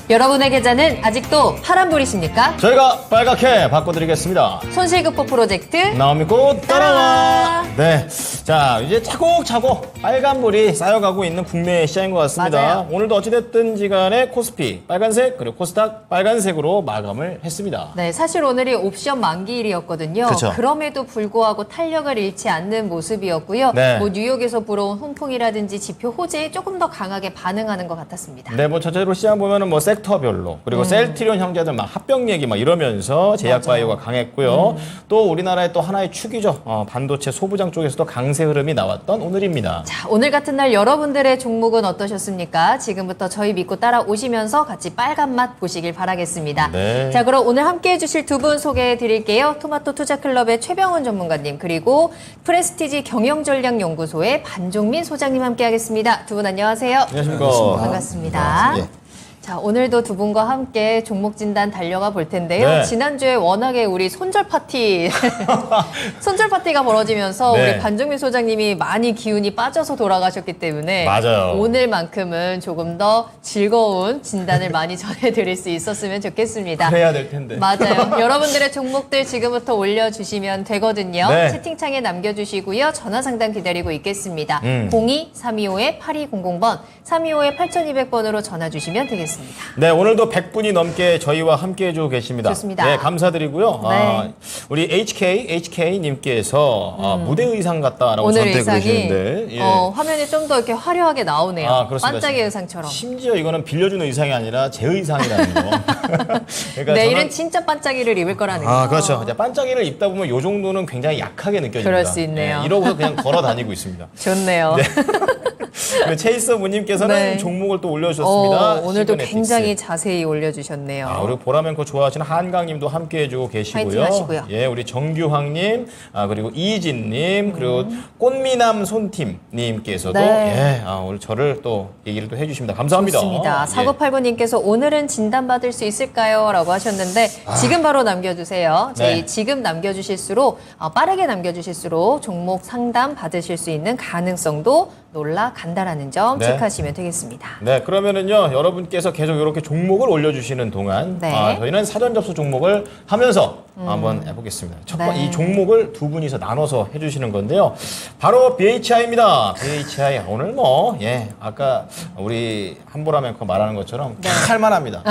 여러분의 계좌는 아직도 파란불이십니까? 저희가 빨갛게 바꿔드리겠습니다. 손실극복 프로젝트 나오미꽃 따라와. 네, 자 이제 차곡차곡 빨간불이 쌓여가고 있는 국내 시장인 것 같습니다. 맞아요. 오늘도 어찌됐든지 간에 코스피 빨간색 그리고 코스닥 빨간색으로 마감을 했습니다. 네, 사실 오늘이 옵션 만기일이었거든요. 그쵸. 그럼에도 불구하고 탄력을 잃지 않는 모습이었고요. 네. 뭐 뉴욕에서 불어온 훈풍이라든지 지표 호재에 조금 더 강하게 반응하는 것 같았습니다. 네, 뭐 전체적으로 시장 보면은 뭐 섹터별로 그리고 셀트리온 형제들 막 합병 얘기 막 이러면서 제약바이오가 강했고요. 또 우리나라의 또 하나의 축이죠. 반도체 소부장 쪽에서도 강세 흐름이 나왔던 오늘입니다. 자, 오늘 같은 날 여러분들의 종목은 어떠셨습니까? 지금부터 저희 믿고 따라오시면서 같이 빨간 맛 보시길 바라겠습니다. 네. 자, 그럼 오늘 함께 해주실 두 분 소개해 드릴게요. 토마토 투자클럽의 최병훈 전문가님, 그리고 프레스티지 경영전략연구소의 반종민 소장님 함께 하겠습니다. 두 분 안녕하세요. 안녕하십니까. 반갑습니다. 예. 자, 오늘도 두 분과 함께 종목 진단 달려가 볼 텐데요. 네. 지난주에 워낙에 우리 손절 파티, 손절 파티가 벌어지면서 네. 우리 반종민 소장님이 많이 기운이 빠져서 돌아가셨기 때문에 맞아요. 오늘만큼은 조금 더 즐거운 진단을 많이 전해드릴 수 있었으면 좋겠습니다. 그래야 될 텐데. 맞아요. 여러분들의 종목들 지금부터 올려주시면 되거든요. 네. 채팅창에 남겨주시고요. 전화 상담 기다리고 있겠습니다. 02-325-8200번, 325-8200번으로 전화 주시면 되겠습니다. 네, 오늘도 100분이 넘게 저희와 함께 해주고 계십니다. 좋습니다. 네, 감사드리고요. 네. 우리 HK님께서 무대 의상 같다라고 오늘 저한테 의상이 그러시는데. 예. 화면에 좀 더 이렇게 화려하게 나오네요. 그렇습니다. 반짝이 의상처럼. 심지어 이거는 빌려준 의상이 아니라 제 의상이라는 거. 그러니까 내일은 진짜 반짝이를 입을 거라는 거. 그렇죠. 이제 반짝이를 입다 보면 이 정도는 굉장히 약하게 느껴집니다. 그럴 수 있네요. 이러고서 그냥 걸어 다니고 있습니다. 좋네요. 그리고 체이서 무님께서는 네. 종목을 또 올려주셨습니다. 오늘도 시그네틱스. 굉장히 자세히 올려주셨네요. 그리고 보라맨코 좋아하시는 한강님도 함께 해주고 계시고요. 파이팅 하시고요. 예, 우리 정규황님, 그리고 이진님, 그리고 꽃미남 손팀님께서도 네. 오늘 저를 또 얘기를 또 해주십니다. 감사합니다. 좋습니다. 예. 4989님께서 오늘은 진단받을 수 있을까요? 라고 하셨는데 지금 바로 남겨주세요. 저희 네. 지금 남겨주실수록 빠르게 남겨주실수록 종목 상담 받으실 수 있는 가능성도 놀라간다라는 점 네. 체크하시면 되겠습니다. 네, 그러면은요, 여러분께서 계속 이렇게 종목을 올려주시는 동안, 네. 저희는 사전 접수 종목을 하면서 한번 해보겠습니다. 첫 번째, 네. 이 종목을 두 분이서 나눠서 해주시는 건데요. 바로 BHI입니다. BHI. 오늘 아까 우리 한보라맨커 말하는 것처럼 네. 할만합니다.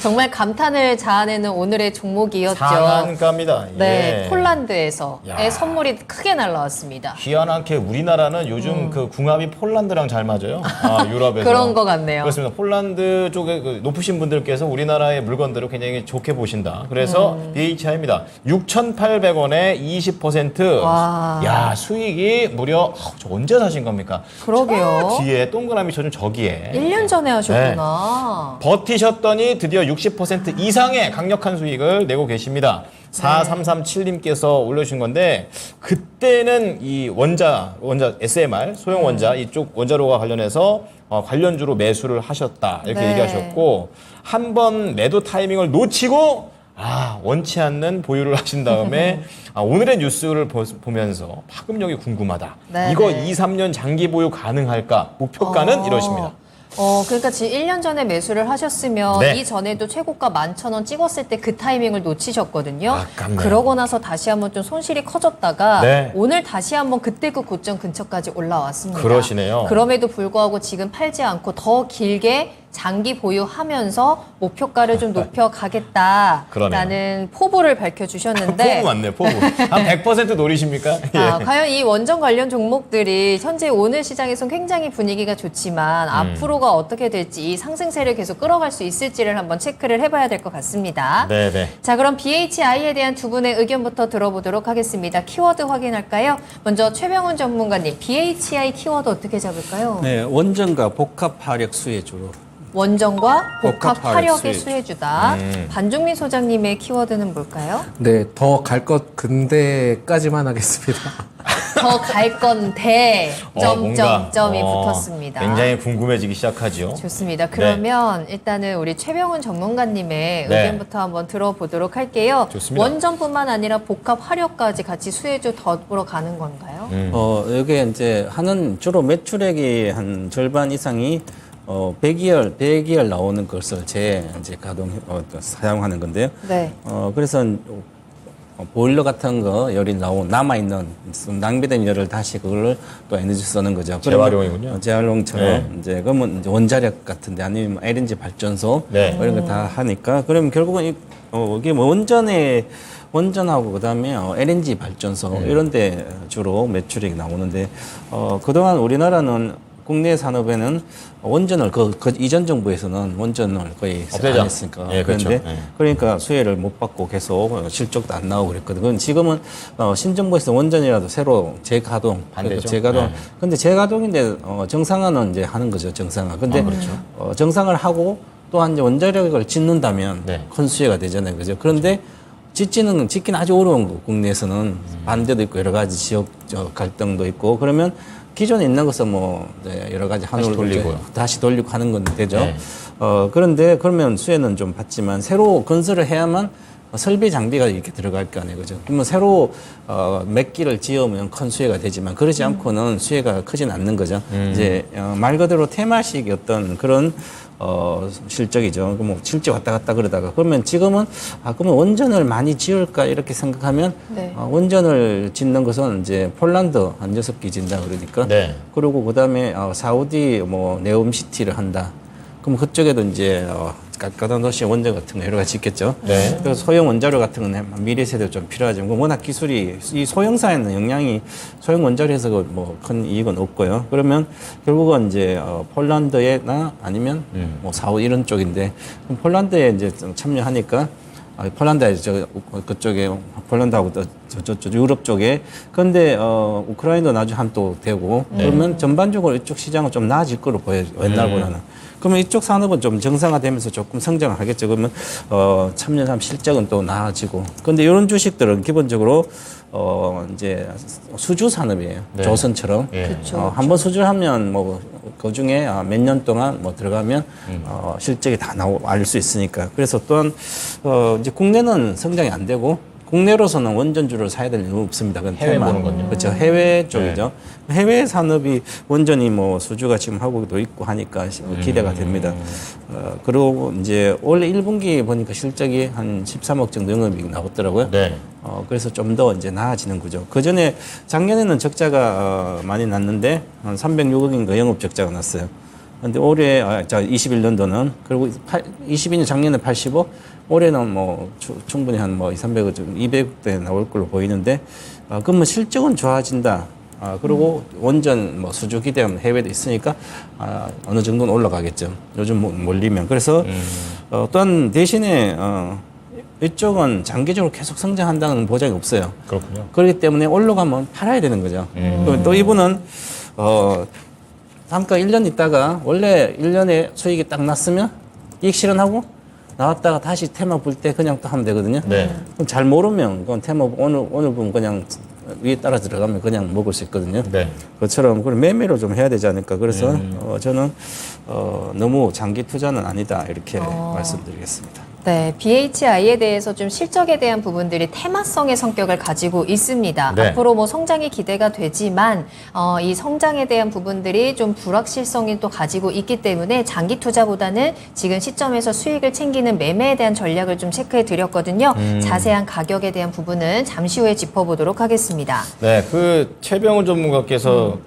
정말 감탄을 자아내는 오늘의 종목이었죠. 상한가입니다. 네, 예. 폴란드에서의 야. 선물이 크게 날라왔습니다. 희한하게 우리나라는 요즘 그 궁합이 폴란드랑 잘 맞아요. 유럽에서. 그런 것 같네요. 그렇습니다. 폴란드 쪽에 그 높으신 분들께서 우리나라의 물건들을 굉장히 좋게 보신다. 그래서 BHI입니다. 6,800원에 20%. 와. 야, 수익이 무려 저 언제 사신 겁니까? 그러게요. 저 뒤에 동그라미 쳐준 저기에. 1년 전에 하셨구나. 버티셨더니 드디어 60% 이상의 강력한 수익을 내고 계십니다. 4337님께서 올려주신 건데, 그때는 이 원자 SMR, 소형 원자, 이쪽 원자로가 관련해서 관련주로 매수를 하셨다. 이렇게 네. 얘기하셨고, 한 번 매도 타이밍을 놓치고, 원치 않는 보유를 하신 다음에, 오늘의 뉴스를 보면서 파급력이 궁금하다. 네, 이거 네. 2, 3년 장기 보유 가능할까? 목표가는 이러십니다. 그러니까 지금 1년 전에 매수를 하셨으면 네. 이전에도 최고가 11,000원 찍었을 때 그 타이밍을 놓치셨거든요. 아깝네요. 그러고 나서 다시 한번 좀 손실이 커졌다가 네. 오늘 다시 한번 그때 그 고점 근처까지 올라왔습니다. 그러시네요. 그럼에도 불구하고 지금 팔지 않고 더 길게 장기 보유하면서 목표가를 좀 높여가겠다라는 그러네요. 포부를 밝혀주셨는데 포부 맞네, 포부. 한 100% 노리십니까? 예. 과연 이 원전 관련 종목들이 현재 오늘 시장에선 굉장히 분위기가 좋지만 앞으로가 어떻게 될지 이 상승세를 계속 끌어갈 수 있을지를 한번 체크를 해봐야 될 것 같습니다. 네네. 자, 그럼 BHI에 대한 두 분의 의견부터 들어보도록 하겠습니다. 키워드 확인할까요? 먼저 최병훈 전문가님, BHI 키워드 어떻게 잡을까요? 네, 원전과 복합 화력 수혜주로. 원전과 복합 복합 화력의 수혜주. 수혜주다. 반종민 소장님의 키워드는 뭘까요? 네, 더 갈 것 근데까지만 하겠습니다. 더 갈 건데 뭔가, 점점점이 붙었습니다. 굉장히 궁금해지기 시작하죠. 좋습니다. 그러면 일단은 우리 최병훈 전문가님의 네. 의견부터 한번 들어보도록 할게요. 좋습니다. 원전뿐만 아니라 복합 화력까지 같이 수혜주 더불어 가는 건가요? 이게 이제 하는 주로 매출액이 한 절반 이상이 배기열 나오는 것을 이제 사용하는 건데요. 네. 그래서 보일러 같은 거 열이 남아있는 낭비된 열을 다시 그걸 또 에너지 쓰는 거죠. 재활용이군요. 재활용처럼 네. 이제 그러면 이제 원자력 같은데 아니면 LNG 발전소 네. 이런 거 다 하니까 그러면 결국은 이게 뭐 원전하고 그다음에 LNG 발전소 이런 데 주로 매출이 나오는데 그동안 우리나라는 국내 산업에는 원전을 그 이전 정부에서는 원전을 거의 없애자. 안 했으니까 예, 그렇죠. 그런데 예. 그러니까 수혜를 못 받고 계속 실적도 안 나오고 그랬거든요. 지금은 신정부에서 원전이라도 새로 재가동, 반대죠. 재가동. 네. 근데 재가동인데 정상화는 이제 하는 거죠. 정상화. 근데 그렇죠. 정상을 하고 또한 이제 원자력을 짓는다면 네. 큰 수혜가 되잖아요. 그죠? 그런데 짓기는 아주 어려운 거. 국내에서는 반대도 있고 여러 가지 지역 갈등도 있고 그러면 기존에 있는 것은 뭐 이제 여러 가지 한우를 돌리고요. 다시 돌리고 하는 건 되죠. 네. 그런데 그러면 수혜는 좀 받지만 새로 건설을 해야만 설비 장비가 이렇게 들어갈 거 아니에요. 그죠? 그러면 새로 몇 기를 지으면 큰 수혜가 되지만 그러지 않고는 수혜가 크진 않는 거죠. 이제 말 그대로 테마식 어떤 그런 실적이죠. 뭐 실제 왔다 갔다 그러다가 그러면 지금은 그러면 원전을 많이 지을까 이렇게 생각하면 네. 원전을 짓는 것은 이제 폴란드 한 6기 짓는다 그러니까 네. 그리고 그다음에 사우디 뭐 네옴시티를 한다. 그럼 그쪽에도 이제 가까운 도시 원전 같은 거 여러 가지 있겠죠. 네. 그래서 소형 원자로 같은 건 미래 세대 좀 필요하지만 워낙 기술이 이 소형사에는 영향이 소형 원자로에서 뭐 큰 이익은 없고요. 그러면 결국은 이제 폴란드에나 아니면 뭐 사우디 이런 쪽인데 그럼 폴란드에 이제 참여하니까 폴란드에 그쪽에 폴란드하고 저쪽 유럽 쪽에 그런데 우크라이나도 나중에 한또 되고 그러면 전반적으로 이쪽 시장은 좀 나아질 거로 보여요. 옛날보다는. 그러면 이쪽 산업은 좀 정상화되면서 조금 성장을 하겠죠. 그러면 참여한 실적은 또 나아지고. 그런데 이런 주식들은 기본적으로 이제 수주 산업이에요. 네. 조선처럼. 예. 그렇죠. 한번 수주하면 뭐 그 중에 몇 년 동안 뭐 들어가면 실적이 다 알릴 수 있으니까. 그래서 또한 이제 국내는 성장이 안 되고 국내로서는 원전주를 사야 될 이유는 없습니다. 그건 해외 테마. 보는 건요. 그렇죠. 해외 쪽이죠. 해외 산업이 원전이 뭐 수주가 지금 하고도 있고 하니까 기대가 됩니다. 그리고 이제 올해 1분기 보니까 실적이 한 13억 정도 영업이익 나왔더라고요. 네. 그래서 좀 더 이제 나아지는 거죠. 그 전에 작년에는 적자가 많이 났는데 한 306억인가 영업 적자가 났어요. 근데 올해, 21년도는, 그리고 22년 작년에 80억, 올해는 뭐 충분히 한 뭐 300억, 200억대 나올 걸로 보이는데, 그러면 실적은 좋아진다. 그리고 원전 뭐 수주 기대하면 해외도 있으니까, 어느 정도는 올라가겠죠. 요즘 몰리면. 그래서, 또한 대신에, 이쪽은 장기적으로 계속 성장한다는 보장이 없어요. 그렇군요. 그렇기 때문에 올라가면 팔아야 되는 거죠. 그럼 또 이분은, 잠깐 1년 있다가 원래 1년에 수익이 딱 났으면 이익 실현하고 나왔다가 다시 테마 볼 때 그냥 또 하면 되거든요. 네. 그럼 잘 모르면 그건 테마 오늘 보면 그냥 위에 따라 들어가면 그냥 먹을 수 있거든요. 네. 그처럼 그런 매매를 좀 해야 되지 않을까. 그래서 저는 너무 장기 투자는 아니다 이렇게 말씀드리겠습니다. 네, BHI에 대해서 좀 실적에 대한 부분들이 테마성의 성격을 가지고 있습니다. 네. 앞으로 뭐 성장이 기대가 되지만 이 성장에 대한 부분들이 좀 불확실성이 또 가지고 있기 때문에 장기 투자보다는 지금 시점에서 수익을 챙기는 매매에 대한 전략을 좀 체크해 드렸거든요. 자세한 가격에 대한 부분은 잠시 후에 짚어보도록 하겠습니다. 네, 그 최병훈 전문가께서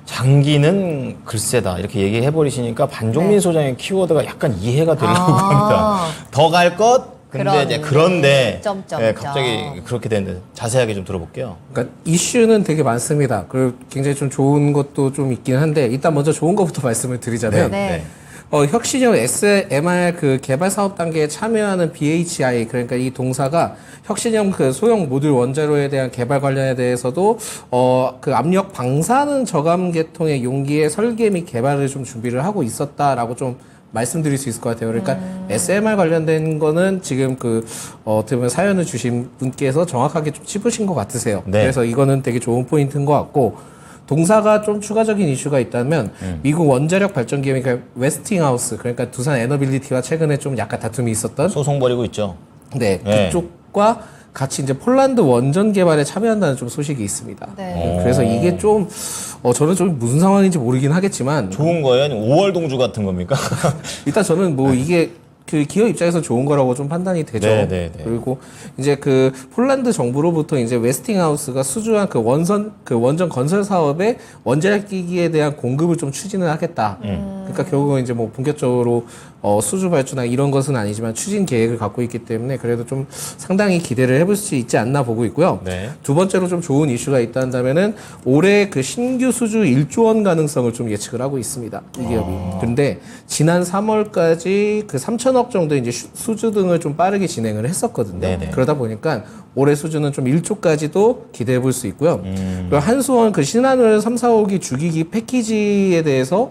장기는 글쎄다 이렇게 얘기해 버리시니까 반종민 네. 소장의 키워드가 약간 이해가 되려고 아. 합니다. 더 갈 것? 근데 이제 그런데 점점점. 네, 갑자기 그렇게 되는데 자세하게 좀 들어볼게요. 그러니까 이슈는 되게 많습니다. 그리고 굉장히 좀 좋은 것도 좀 있긴 한데 일단 먼저 좋은 것부터 말씀을 드리자면 네. 혁신형 SMR 그 개발 사업 단계에 참여하는 BHI 그러니까 이 동사가 혁신형 그 소형 모듈 원자로에 대한 개발 관련에 대해서도 그 압력 방사능 저감 계통의 용기의 설계 및 개발을 좀 준비를 하고 있었다라고 좀 말씀드릴 수 있을 것 같아요. 그러니까 SMR 관련된 거는 지금 어떻게 보면 사연을 주신 분께서 정확하게 좀 짚으신 것 같으세요. 네. 그래서 이거는 되게 좋은 포인트인 것 같고 동사가 좀 추가적인 이슈가 있다면 미국 원자력 발전 기업 그러니까 웨스팅하우스 그러니까 두산 에너빌리티와 최근에 좀 약간 다툼이 있었던 소송 벌이고 있죠. 네, 네. 그쪽과 같이 이제 폴란드 원전 개발에 참여한다는 좀 소식이 있습니다. 네. 그래서 이게 좀 저는 좀 무슨 상황인지 모르긴 하겠지만 좋은 거예요? 아니면 5월 동주 같은 겁니까? 일단 저는 뭐 이게 그 기업 입장에서 좋은 거라고 좀 판단이 되죠. 네. 그리고 이제 그 폴란드 정부로부터 이제 웨스팅하우스가 수주한 그 원전 건설 사업에 원자력 기기에 대한 공급을 좀 추진을 하겠다. 그러니까 결국은 이제 뭐 본격적으로 수주 발주나 이런 것은 아니지만 추진 계획을 갖고 있기 때문에 그래도 좀 상당히 기대를 해볼 수 있지 않나 보고 있고요. 네. 두 번째로 좀 좋은 이슈가 있다 한다면은 올해 그 신규 수주 1조 원 가능성을 좀 예측을 하고 있습니다. 이 기업이. 근데 지난 3월까지 그 3천억 정도 이제 수주 등을 좀 빠르게 진행을 했었거든요. 네네. 그러다 보니까 올해 수주는 좀 1조까지도 기대해 볼 수 있고요. 그리고 한수원 그 신한울 3, 4호기 주기기 패키지에 대해서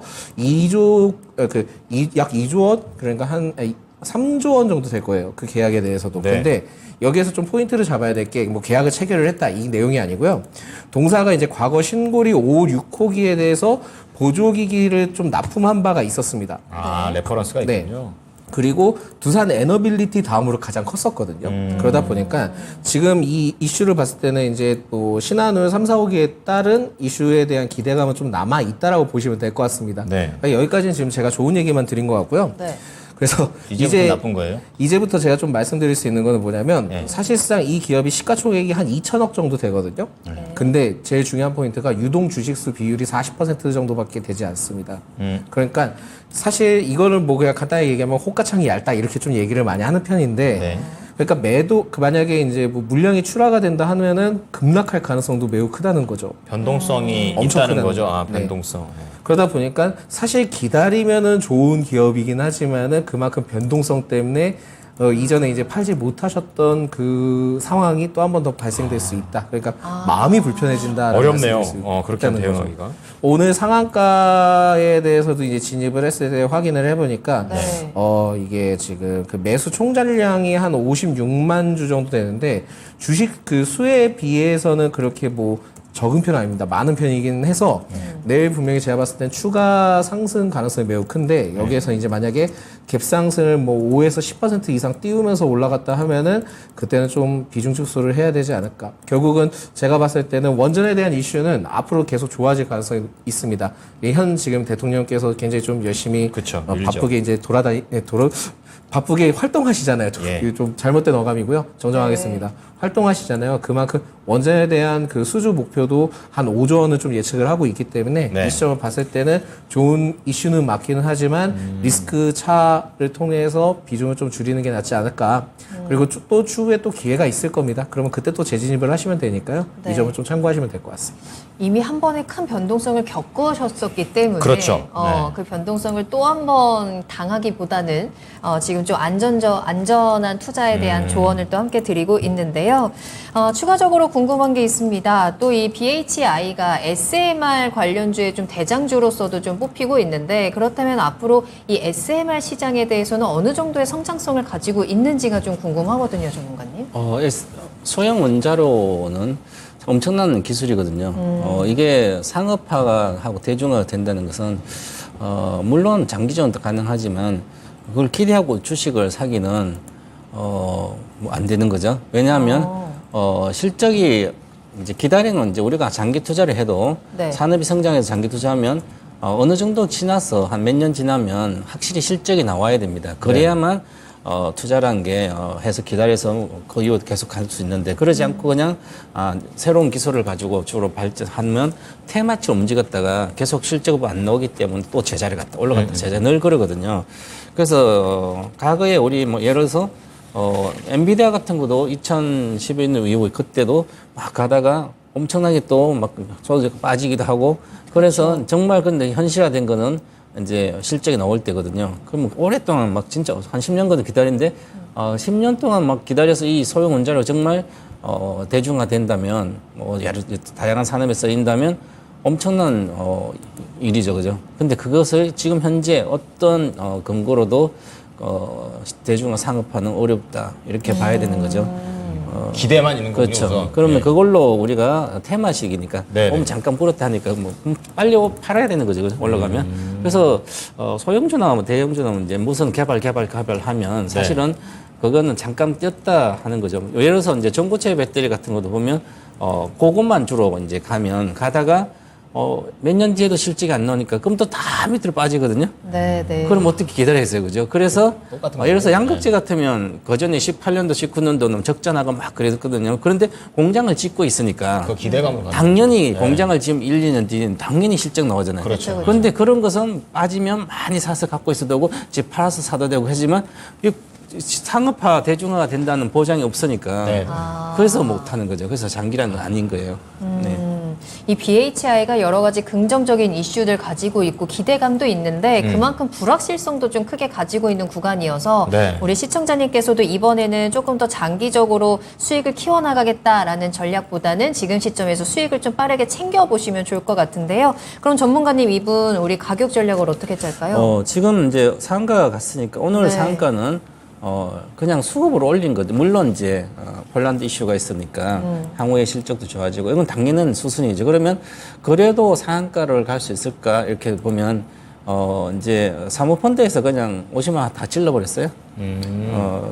약 2조 원 그러니까 한 3조 원 정도 될 거예요. 그 계약에 대해서도. 네. 근데 여기에서 좀 포인트를 잡아야 될 게 뭐 계약을 체결을 했다 이 내용이 아니고요. 동사가 이제 과거 신고리 5, 6호기에 대해서 보조기기를 좀 납품한 바가 있었습니다. 아, 레퍼런스가 네. 있군요. 그리고 두산 에너빌리티 다음으로 가장 컸었거든요. 그러다 보니까 지금 이 이슈를 봤을 때는 이제 또 신한울 3, 4호기에 따른 이슈에 대한 기대감은 좀 남아 있다라고 보시면 될 것 같습니다. 네. 그러니까 여기까지는 지금 제가 좋은 얘기만 드린 것 같고요. 네. 그래서 이제부터 나쁜 거예요? 이제부터 제가 좀 말씀드릴 수 있는 거는 뭐냐면 네. 사실상 이 기업이 시가총액이 한 2천억 정도 되거든요. 근데 제일 중요한 포인트가 유동 주식수 비율이 40% 정도밖에 되지 않습니다. 그러니까 사실 이거를 뭐 그냥 간단히 얘기하면 호가창이 얇다 이렇게 좀 얘기를 많이 하는 편인데 네. 그러니까 만약에 이제 뭐 물량이 출하가 된다 하면은 급락할 가능성도 매우 크다는 거죠. 변동성이 엄청 있다는 크다는 거죠. 거죠. 아, 네. 변동성. 그러다 보니까 사실 기다리면은 좋은 기업이긴 하지만은 그만큼 변동성 때문에 이전에 이제 팔지 못하셨던 그 상황이 또 한 번 더 발생될 수 있다. 그러니까 마음이 불편해진다. 어렵네요. 그렇게 있다는 거죠. 대응하기가. 오늘 상한가에 대해서도 이제 진입을 했을 때 확인을 해보니까 네. 이게 지금 그 매수 총잔량이 한 56만 주 정도 되는데 주식 그 수에 비해서는 그렇게 뭐 적은 편은 아닙니다. 많은 편이긴 해서 내일 분명히 제가 봤을 땐 추가 상승 가능성이 매우 큰데 여기에서 이제 만약에 갭 상승을 뭐 5에서 10% 이상 띄우면서 올라갔다 하면은 그때는 좀 비중 축소를 해야 되지 않을까. 결국은 제가 봤을 때는 원전에 대한 이슈는 앞으로 계속 좋아질 가능성이 있습니다. 현 지금 대통령께서 굉장히 좀 열심히 그쵸, 밀죠. 바쁘게 이제 바쁘게 활동하시잖아요. 예. 이거 좀 잘못된 어감이고요. 정정하겠습니다. 활동하시잖아요. 그만큼 원전에 대한 그 수주 목표도 한 5조 원을 좀 예측을 하고 있기 때문에 네. 이 시점을 봤을 때는 좋은 이슈는 맞기는 하지만 리스크 차를 통해서 비중을 좀 줄이는 게 낫지 않을까. 그리고 또 추후에 또 기회가 있을 겁니다. 그러면 그때 또 재진입을 하시면 되니까요. 네. 이 점을 좀 참고하시면 될 것 같습니다. 이미 한 번에 큰 변동성을 겪으셨었기 때문에 그렇죠. 네. 그 변동성을 또 한 번 당하기보다는 지금 좀 안전한 투자에 대한 조언을 또 함께 드리고 있는데요. 추가적으로 궁금한 게 있습니다. 또 이 BHI가 SMR 관련주의 좀 대장주로서도 좀 뽑히고 있는데 그렇다면 앞으로 이 SMR 시장에 대해서는 어느 정도의 성장성을 가지고 있는지가 좀 궁금하거든요, 전문가님. 소형 원자로는 엄청난 기술이거든요. 이게 상업화가 하고 대중화가 된다는 것은 물론 장기적으로 가능하지만 그걸 기대하고 주식을 사기는 뭐안 되는 거죠. 왜냐하면 실적이 이제 기다리는 이제 우리가 장기 투자를 해도 네. 산업이 성장해서 장기 투자하면 어느 정도 지나서 한 몇 년 지나면 확실히 실적이 나와야 됩니다. 그래야만 투자라는 게 해서 기다려서 그 이후 계속 갈 수 있는데 그러지 않고 그냥 새로운 기술을 가지고 주로 발전하면 테마치로 움직였다가 계속 실적이 안 나오기 때문에 또 제자리 갔다 올라갔다 제자리 늘 그러거든요. 그래서 과거에 우리 뭐 예를 들어서 엔비디아 같은 것도 2011년 이후에 그때도 막 가다가 엄청나게 또 막 빠지기도 하고 그래서 정말 근데 현실화된 거는 이제 실적이 나올 때거든요. 그러면 오랫동안 막 진짜 한 10년 정도 기다리는데 10년 동안 막 기다려서 이 소형 원자로 정말 대중화된다면 다양한 산업에 쓰인다면 엄청난 일이죠, 그죠? 근데 그것을 지금 현재 어떤 근거로도 대중화 상업화는 어렵다 이렇게 봐야 되는 거죠. 기대만 있는 거군요. 그렇죠. 우선. 그러면 네. 그걸로 우리가 테마식이니까 네네. 잠깐 뿌렸다 하니까 뭐 빨리 팔아야 되는 거죠. 올라가면. 그래서 소형주나 뭐 대형주나 이제 무슨 개발하면 사실은 그거는 잠깐 뛰었다 하는 거죠. 예를 들어서 이제 전고체 배터리 같은 것도 보면 그것만 주로 이제 가다가 몇 년 뒤에도 실적이 안 나오니까 그럼 또 다 밑으로 빠지거든요. 네, 네. 그럼 어떻게 기다려야겠어요, 그죠? 그래서 똑같은 예를 들어서 거죠. 양극재 같으면 그 전에 18년도, 19년도는 적자나가 막 그랬거든요. 그런데 공장을 짓고 있으니까 그 기대감을 가지고. 당연히 공장을 지금 1, 2년 뒤엔 당연히 실적 나오잖아요. 그렇죠. 그런데 그런 것은 빠지면 많이 사서 갖고 있어도 되고 집 팔아서 사도 되고 하지만 이 상업화, 대중화가 된다는 보장이 없으니까 네. 그래서 못하는 거죠. 그래서 장기라는 건 아닌 거예요. 네. 이 BHI가 여러 가지 긍정적인 이슈들 가지고 있고 기대감도 있는데 그만큼 불확실성도 좀 크게 가지고 있는 구간이어서 네. 우리 시청자님께서도 이번에는 조금 더 장기적으로 수익을 키워나가겠다라는 전략보다는 지금 시점에서 수익을 좀 빠르게 챙겨보시면 좋을 것 같은데요. 그럼 전문가님 이분 우리 가격 전략을 어떻게 짤까요? 지금 이제 상한가가 갔으니까 오늘 네. 상한가는 그냥 수급으로 올린 거죠. 물론 이제 폴란드 이슈가 있으니까 향후의 실적도 좋아지고 이건 당연한 수순이죠. 그러면 그래도 상한가를 갈 수 있을까 이렇게 보면 이제 사모펀드에서 그냥 50만 원 다 찔러버렸어요.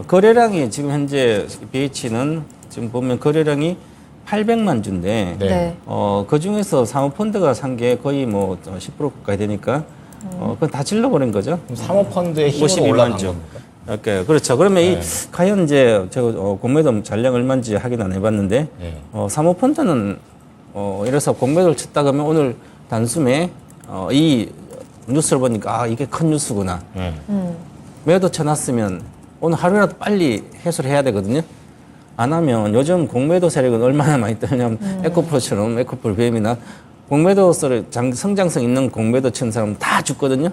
거래량이 지금 현재 BH는 지금 보면 거래량이 800만 주인데 네. 네. 그 중에서 사모펀드가 산 게 거의 뭐 10% 가까이 되니까 그건 다 찔러버린 거죠. 그럼 사모펀드의 힘으로 52만 올라간 주. 겁니까? 이렇게 그렇죠. 그러면 이 과연 이제 제가 공매도 잔량 얼마인지 확인 안 해봤는데 네. 사모펀드는 이래서 공매도를 쳤다 그러면 오늘 단숨에 이 뉴스를 보니까 이게 큰 뉴스구나. 네. 매도 쳐놨으면 오늘 하루라도 빨리 해소를 해야 되거든요. 안 하면 요즘 공매도 세력은 얼마나 많이 뜨냐면 에코프로처럼 에코프로 BM이나 공매도를 성장성 있는 공매도 친 사람은 다 죽거든요.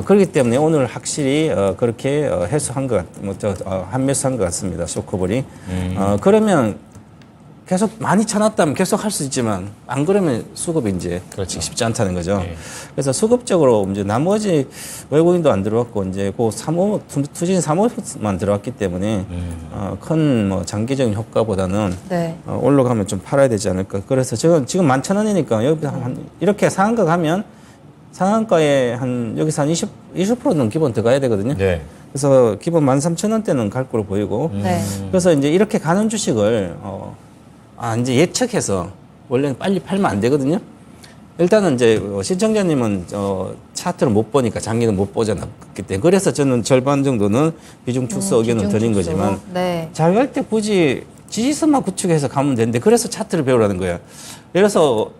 그렇기 때문에 오늘 확실히 그렇게 해소한 것 한매수한 것 같습니다. 쇼커볼이. 그러면 계속 많이 쳐놨다면 계속 할 수 있지만 안 그러면 수급이 이제 그렇죠. 쉽지 않다는 거죠. 네. 그래서 수급적으로 이제 나머지 외국인도 안 들어왔고 이제 그 투신 3호만 들어왔기 때문에 큰 뭐 장기적인 효과보다는 네. 올라가면 좀 팔아야 되지 않을까. 그래서 지금 11,000원이니까 여기 이렇게 상한가 가면 상한가에 여기서 한 20%는 기본 들어가야 되거든요. 네. 그래서 기본 13,000원대는 갈 거로 보이고. 네. 그래서 이제 이렇게 가는 주식을, 이제 예측해서 원래는 빨리 팔면 안 되거든요. 일단은 이제 시청자님은 차트를 못 보니까 장기는 못 보잖아. 그때 그래서 저는 절반 정도는 비중 축소 의견을 드린 비중 축소. 거지만 네. 잘 갈 때 굳이 지지선만 구축해서 가면 되는데 그래서 차트를 배우라는 거예요. 예를 들어서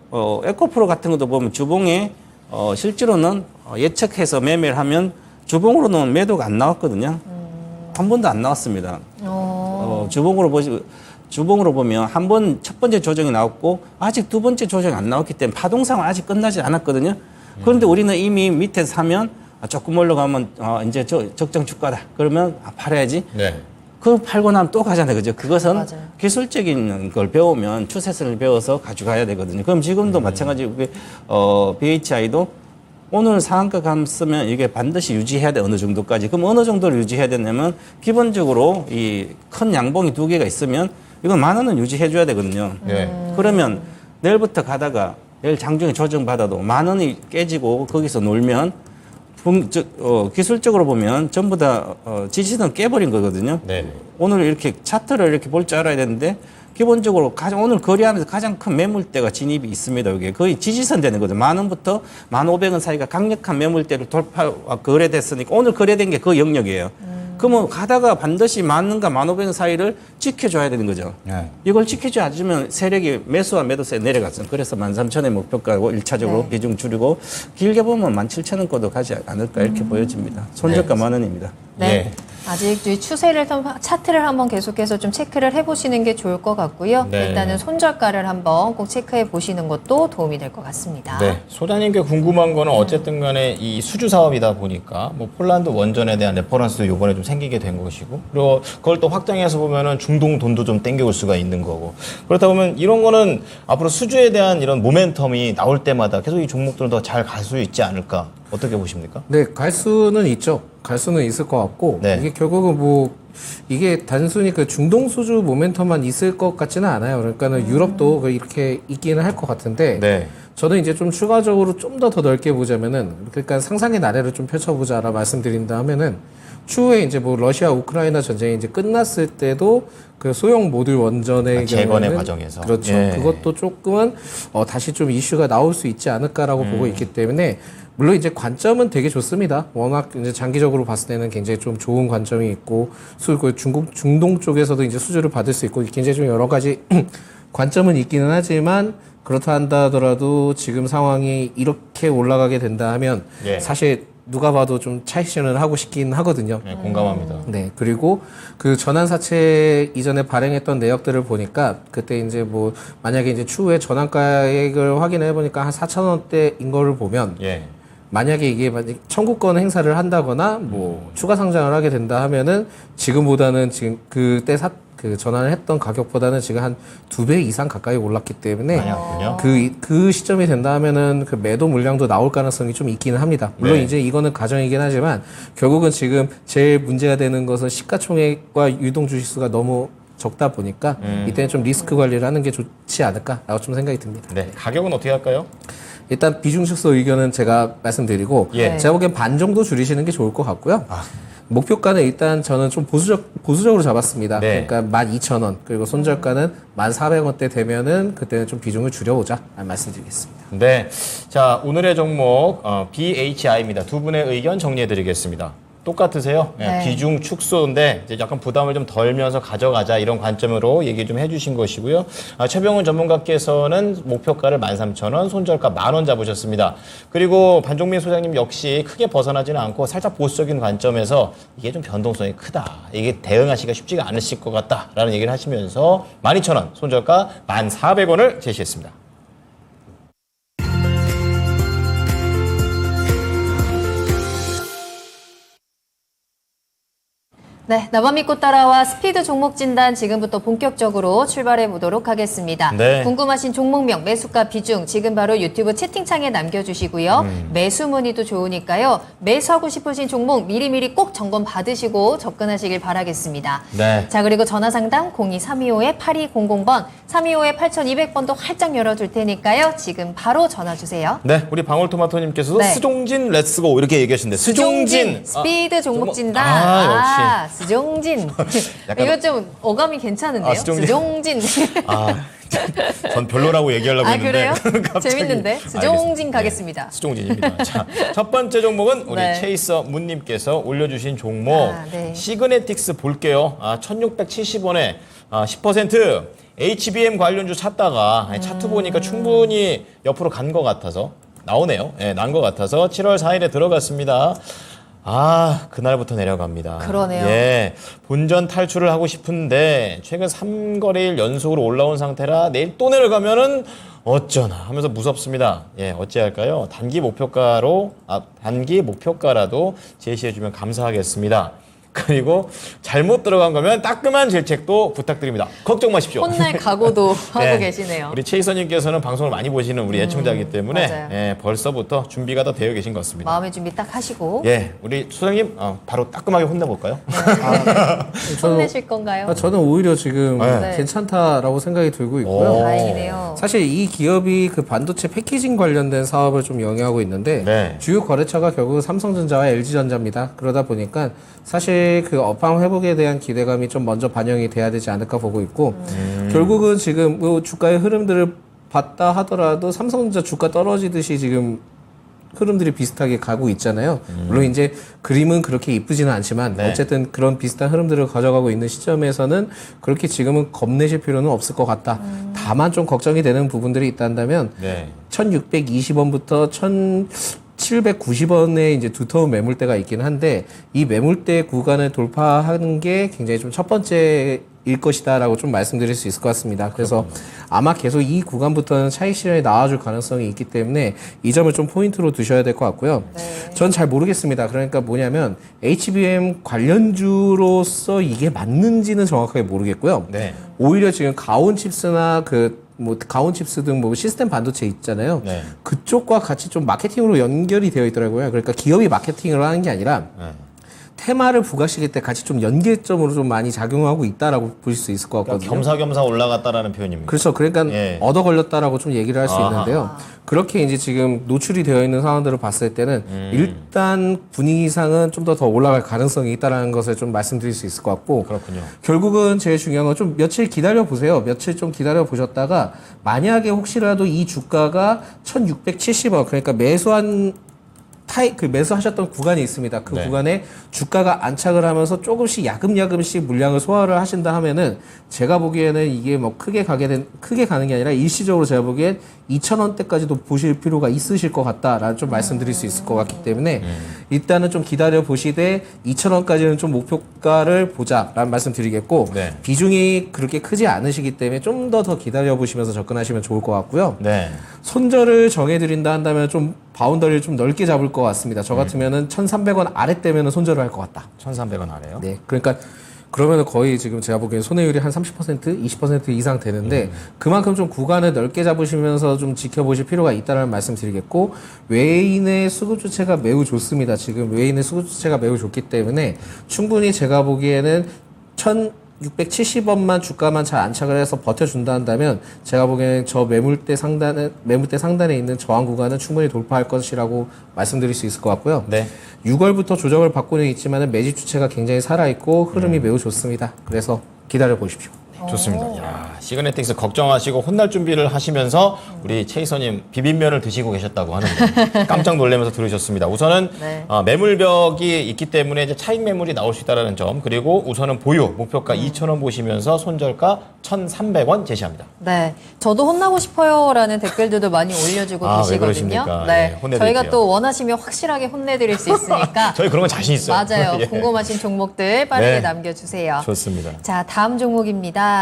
에코프로 같은 것도 보면 주봉에 실제로는 예측해서 매매를 하면 주봉으로는 매도가 안 나왔거든요. 한 번도 안 나왔습니다. 주봉으로 보면 한 번 첫 번째 조정이 나왔고 아직 두 번째 조정이 안 나왔기 때문에 파동상은 아직 끝나지 않았거든요. 그런데 우리는 이미 밑에 사면 조금 올라가면 이제 적정 주가다. 그러면 팔아야지. 네. 그거 팔고 나면 또 가잖아요. 그죠? 그것은 맞아요. 기술적인 걸 배우면 추세선을 배워서 가져가야 되거든요. 그럼 지금도 마찬가지로 BHI도 오늘 상한가 감으면 이게 반드시 유지해야 돼. 어느 정도까지. 그럼 어느 정도를 유지해야 되냐면 기본적으로 이 큰 양봉이 두 개가 있으면 이건 10,000원은 유지해 줘야 되거든요. 네. 그러면 내일부터 가다가 내일 장중에 조정받아도 10,000원이 깨지고 거기서 놀면 기술적으로 보면 전부 다 지지선 깨버린 거거든요. 네. 오늘 이렇게 차트를 이렇게 볼 줄 알아야 되는데 기본적으로 오늘 거래하면서 가장 큰 매물대가 진입이 있습니다. 이게 거의 지지선 되는 거죠. 10,000원부터 15,000원 사이가 강력한 매물대를 거래됐으니까 오늘 거래된 게 그 영역이에요. 그러면 가다가 반드시 10,000원과 15,000원 사이를 지켜줘야 되는 거죠. 네. 이걸 지켜주지 않으면 세력이 매수와 매도세에 내려갔어요. 그래서 13,000원의 목표가고 1차적으로 네. 비중 줄이고 길게 보면 17,000원 거도 가지 않을까 이렇게 보여집니다. 손절가 10,000원입니다. 네. 예. 아직 이 추세를 차트를 한번 계속해서 좀 체크를 해보시는 게 좋을 것 같고요. 네. 일단은 손절가를 한번 꼭 체크해 보시는 것도 도움이 될 것 같습니다. 네. 소장님께 궁금한 거는 어쨌든 간에 이 수주 사업이다 보니까 뭐 폴란드 원전에 대한 레퍼런스도 요번에 좀 생기게 된 것이고 그리고 그걸 또 확장해서 보면은 중동 돈도 좀 땡겨올 수가 있는 거고 그렇다 보면 이런 거는 앞으로 수주에 대한 이런 모멘텀이 나올 때마다 계속 이 종목들은 더 잘 갈 수 있지 않을까 어떻게 보십니까? 네, 갈 수는 있죠. 갈 수는 있을 것 같고 네. 이게 결국은 뭐 이게 단순히 그 중동 수주 모멘텀만 있을 것 같지는 않아요. 그러니까는 유럽도 이렇게 있기는 할 것 같은데 네. 저는 이제 좀 추가적으로 좀 더 넓게 보자면은 그러니까 상상의 나래를 좀 펼쳐보자라 말씀드린다 하면은 추후에 이제 뭐 러시아 우크라이나 전쟁이 이제 끝났을 때도 그 소형 모듈 원전의 재건의 경우에는 과정에서. 그렇죠. 예. 그것도 조금은 다시 좀 이슈가 나올 수 있지 않을까라고 보고 있기 때문에 물론 이제 관점은 되게 좋습니다. 워낙 이제 장기적으로 봤을 때는 굉장히 좀 좋은 관점이 있고 그 중동 쪽에서도 이제 수주를 받을 수 있고 굉장히 좀 여러 가지 관점은 있기는 하지만 그렇다 한다 하더라도 지금 상황이 이렇게 올라가게 된다 하면 예. 사실 누가 봐도 좀 차익 실현을 하고 싶긴 하거든요. 네, 공감합니다. 네, 그리고 그 전환사채 이전에 발행했던 내역들을 보니까 그때 이제 뭐 만약에 이제 추후에 전환가액을 확인해 보니까 한 4,000원대인 거를 보면 예. 만약에 이게 만약 청구권 행사를 한다거나 뭐 추가 상장을 하게 된다 하면은 지금보다는 지금 그때 그 전환을 했던 가격보다는 지금 한 2배 이상 가까이 올랐기 때문에 많이 왔군요. 그 시점이 된다 하면은 그 매도 물량도 나올 가능성이 좀 있기는 합니다. 물론 네. 이제 이거는 가정이긴 하지만 결국은 지금 제일 문제가 되는 것은 시가총액과 유동 주식수가 너무 적다 보니까 이때는 좀 리스크 관리를 하는 게 좋지 않을까라고 좀 생각이 듭니다. 네, 가격은 어떻게 할까요? 일단 비중 축소 의견은 제가 말씀드리고 예. 제가 보기엔 반 정도 줄이시는 게 좋을 것 같고요. 목표가는 일단 저는 좀 보수적으로 잡았습니다. 네. 그러니까 12,000원 그리고 손절가는 1,400원대 되면은 그때는 좀 비중을 줄여보자 말씀드리겠습니다. 네. 자, 오늘의 종목 BHI입니다. 두 분의 의견 정리해드리겠습니다. 똑같으세요? 네. 네. 비중 축소인데 이제 약간 부담을 좀 덜면서 가져가자 이런 관점으로 얘기 좀 해주신 것이고요. 최병훈 전문가께서는 목표가를 13,000원, 손절가 10,000원 잡으셨습니다. 그리고 반종민 소장님 역시 크게 벗어나지는 않고 살짝 보수적인 관점에서 이게 좀 변동성이 크다. 이게 대응하시기가 쉽지가 않으실 것 같다라는 얘기를 하시면서 12,000원, 손절가 1,400원을 제시했습니다. 네, 나만 믿고 따라와 스피드 종목 진단 지금부터 본격적으로 출발해 보도록 하겠습니다. 네. 궁금하신 종목명, 매수가 비중 지금 바로 유튜브 채팅창에 남겨주시고요. 매수 문의도 좋으니까요. 매수하고 싶으신 종목 미리미리 꼭 점검 받으시고 접근하시길 바라겠습니다. 네. 자, 그리고 전화상담 02325-8200번, 325-8200번도 활짝 열어둘 테니까요. 지금 바로 전화 주세요. 네, 우리 방울토마토님께서도 네. 스종진 렛츠고 이렇게 얘기하시는데 스종진 스피드 종목 진단. 역시. 스종진. 약간- 이거 좀 어감이 괜찮은데요? 스종진. 스종진. 전 별로라고 얘기하려고 했는데 그래요? 갑자기. 재밌는데? 스종진 알겠습니다. 가겠습니다. 네, 스종진입니다. 자, 첫 번째 종목은 우리 네. 체이서 문님께서 올려주신 종목 네. 시그네틱스 볼게요. 1,670원에 10% HBM 관련주 찾다가 차트 보니까 충분히 옆으로 간 것 같아서 나오네요. 네, 난 것 같아서 7월 4일에 들어갔습니다. 그날부터 내려갑니다. 그러네요. 예. 본전 탈출을 하고 싶은데 최근 3거래일 연속으로 올라온 상태라 내일 또 내려가면은 어쩌나 하면서 무섭습니다. 예, 어찌할까요? 단기 목표가라도 제시해주면 감사하겠습니다. 그리고 잘못 들어간 거면 따끔한 질책도 부탁드립니다. 걱정 마십시오. 혼날 각오도 하고 네. 계시네요. 우리 최이서님께서는 방송을 많이 보시는 우리 애청자이기 때문에 맞아요. 예, 벌써부터 준비가 다 되어 계신 것 같습니다. 마음의 준비 딱 하시고 예, 우리 소장님 바로 따끔하게 혼내볼까요? 혼내실 건가요? 저는 오히려 지금 네. 괜찮다라고 생각이 들고 있고요. 다행이네요. 사실 이 기업이 그 반도체 패키징 관련된 사업을 좀 영위하고 있는데 네. 주요 거래처가 결국은 삼성전자와 LG전자입니다. 그러다 보니까 사실 그 업황 회복에 대한 기대감이 좀 먼저 반영이 돼야 되지 않을까 보고 있고 결국은 지금 뭐 주가의 흐름들을 봤다 하더라도 삼성전자 주가 떨어지듯이 지금 흐름들이 비슷하게 가고 있잖아요. 물론 이제 그림은 그렇게 이쁘지는 않지만 네. 어쨌든 그런 비슷한 흐름들을 가져가고 있는 시점에서는 그렇게 지금은 겁내실 필요는 없을 것 같다. 다만 좀 걱정이 되는 부분들이 있다면 네. 1620원부터 1790원에 이제 두터운 매물대가 있긴 한데 이 매물대 구간을 돌파하는 게 굉장히 좀 첫 번째일 것이다라고 좀 말씀드릴 수 있을 것 같습니다. 그래서 아마 계속 이 구간부터는 차익 실현이 나와줄 가능성이 있기 때문에 이 점을 좀 포인트로 두셔야 될 것 같고요. 전 잘 모르겠습니다. 그러니까 뭐냐면 HBM 관련주로서 이게 맞는지는 정확하게 모르겠고요. 네. 오히려 지금 가온칩스나 가온칩스 등 뭐 시스템 반도체 있잖아요. 네. 그쪽과 같이 좀 마케팅으로 연결이 되어 있더라고요. 그러니까 기업이 마케팅을 하는 게 아니라 네. 테마를 부각시킬 때 같이 좀 연계점으로 좀 많이 작용하고 있다라고 보실 수 있을 것 같거든요. 그러니까 겸사겸사 올라갔다라는 표현입니다. 그렇죠. 그러니까 예. 얻어 걸렸다라고 좀 얘기를 할 수 아하. 있는데요. 그렇게 이제 지금 노출이 되어 있는 상황들을 봤을 때는 일단 분위기상은 좀 더 올라갈 가능성이 있다라는 것을 좀 말씀드릴 수 있을 것 같고 그렇군요. 결국은 제일 중요한 건 좀 며칠 기다려 보세요. 며칠 좀 기다려 보셨다가 만약에 혹시라도 이 주가가 1670원 그러니까 매수하셨던 구간이 있습니다. 그 네. 구간에 주가가 안착을 하면서 조금씩 야금야금씩 물량을 소화를 하신다 하면은 제가 보기에는 이게 뭐 크게 가는 게 아니라 일시적으로 제가 보기엔 2,000원대까지도 보실 필요가 있으실 것 같다라는 좀 말씀드릴 수 있을 것 같기 때문에 일단은 좀 기다려 보시되 2,000원까지는 좀 목표가를 보자라는 말씀드리겠고 네. 비중이 그렇게 크지 않으시기 때문에 좀 더 기다려 보시면서 접근하시면 좋을 것 같고요. 네. 손절을 정해드린다 한다면 좀 바운더리를 좀 넓게 잡을 것 같습니다. 저 같으면은 1,300원 아래 때면은 손절을 할 것 같다. 1,300원 아래요? 네. 그러니까 그러면은 거의 지금 제가 보기엔 손해율이 한 30%, 20% 이상 되는데 그만큼 좀 구간을 넓게 잡으시면서 좀 지켜보실 필요가 있다는 말씀 드리겠고 외인의 수급 주체가 매우 좋습니다. 지금 외인의 수급 주체가 매우 좋기 때문에 충분히 제가 보기에는 1,670원만 주가만 잘 안착을 해서 버텨준다 한다면 제가 보기에는 저 매물대 상단에 있는 저항 구간은 충분히 돌파할 것이라고 말씀드릴 수 있을 것 같고요. 네. 6월부터 조정을 받고는 있지만 매집 주체가 굉장히 살아있고 흐름이 매우 좋습니다. 그래서 기다려 보십시오. 좋습니다. 야, 시그네틱스 걱정하시고 혼날 준비를 하시면서 우리 최이서님 비빔면을 드시고 계셨다고 하는데 깜짝 놀라면서 들으셨습니다. 우선은 네. 매물벽이 있기 때문에 이제 차익 매물이 나올 수 있다는 점 그리고 우선은 보유 목표가 2,000원 보시면서 손절가 1,300원 제시합니다. 네, 저도 혼나고 싶어요라는 댓글들도 많이 올려주고 아, 왜 계시거든요. 그러십니까? 네, 예, 혼내드릴게요. 저희가 또 원하시면 확실하게 혼내드릴 수 있으니까 저희 그런 거 자신 있어요. 맞아요. 예. 궁금하신 종목들 빠르게 네. 남겨주세요. 좋습니다. 자, 다음 종목입니다.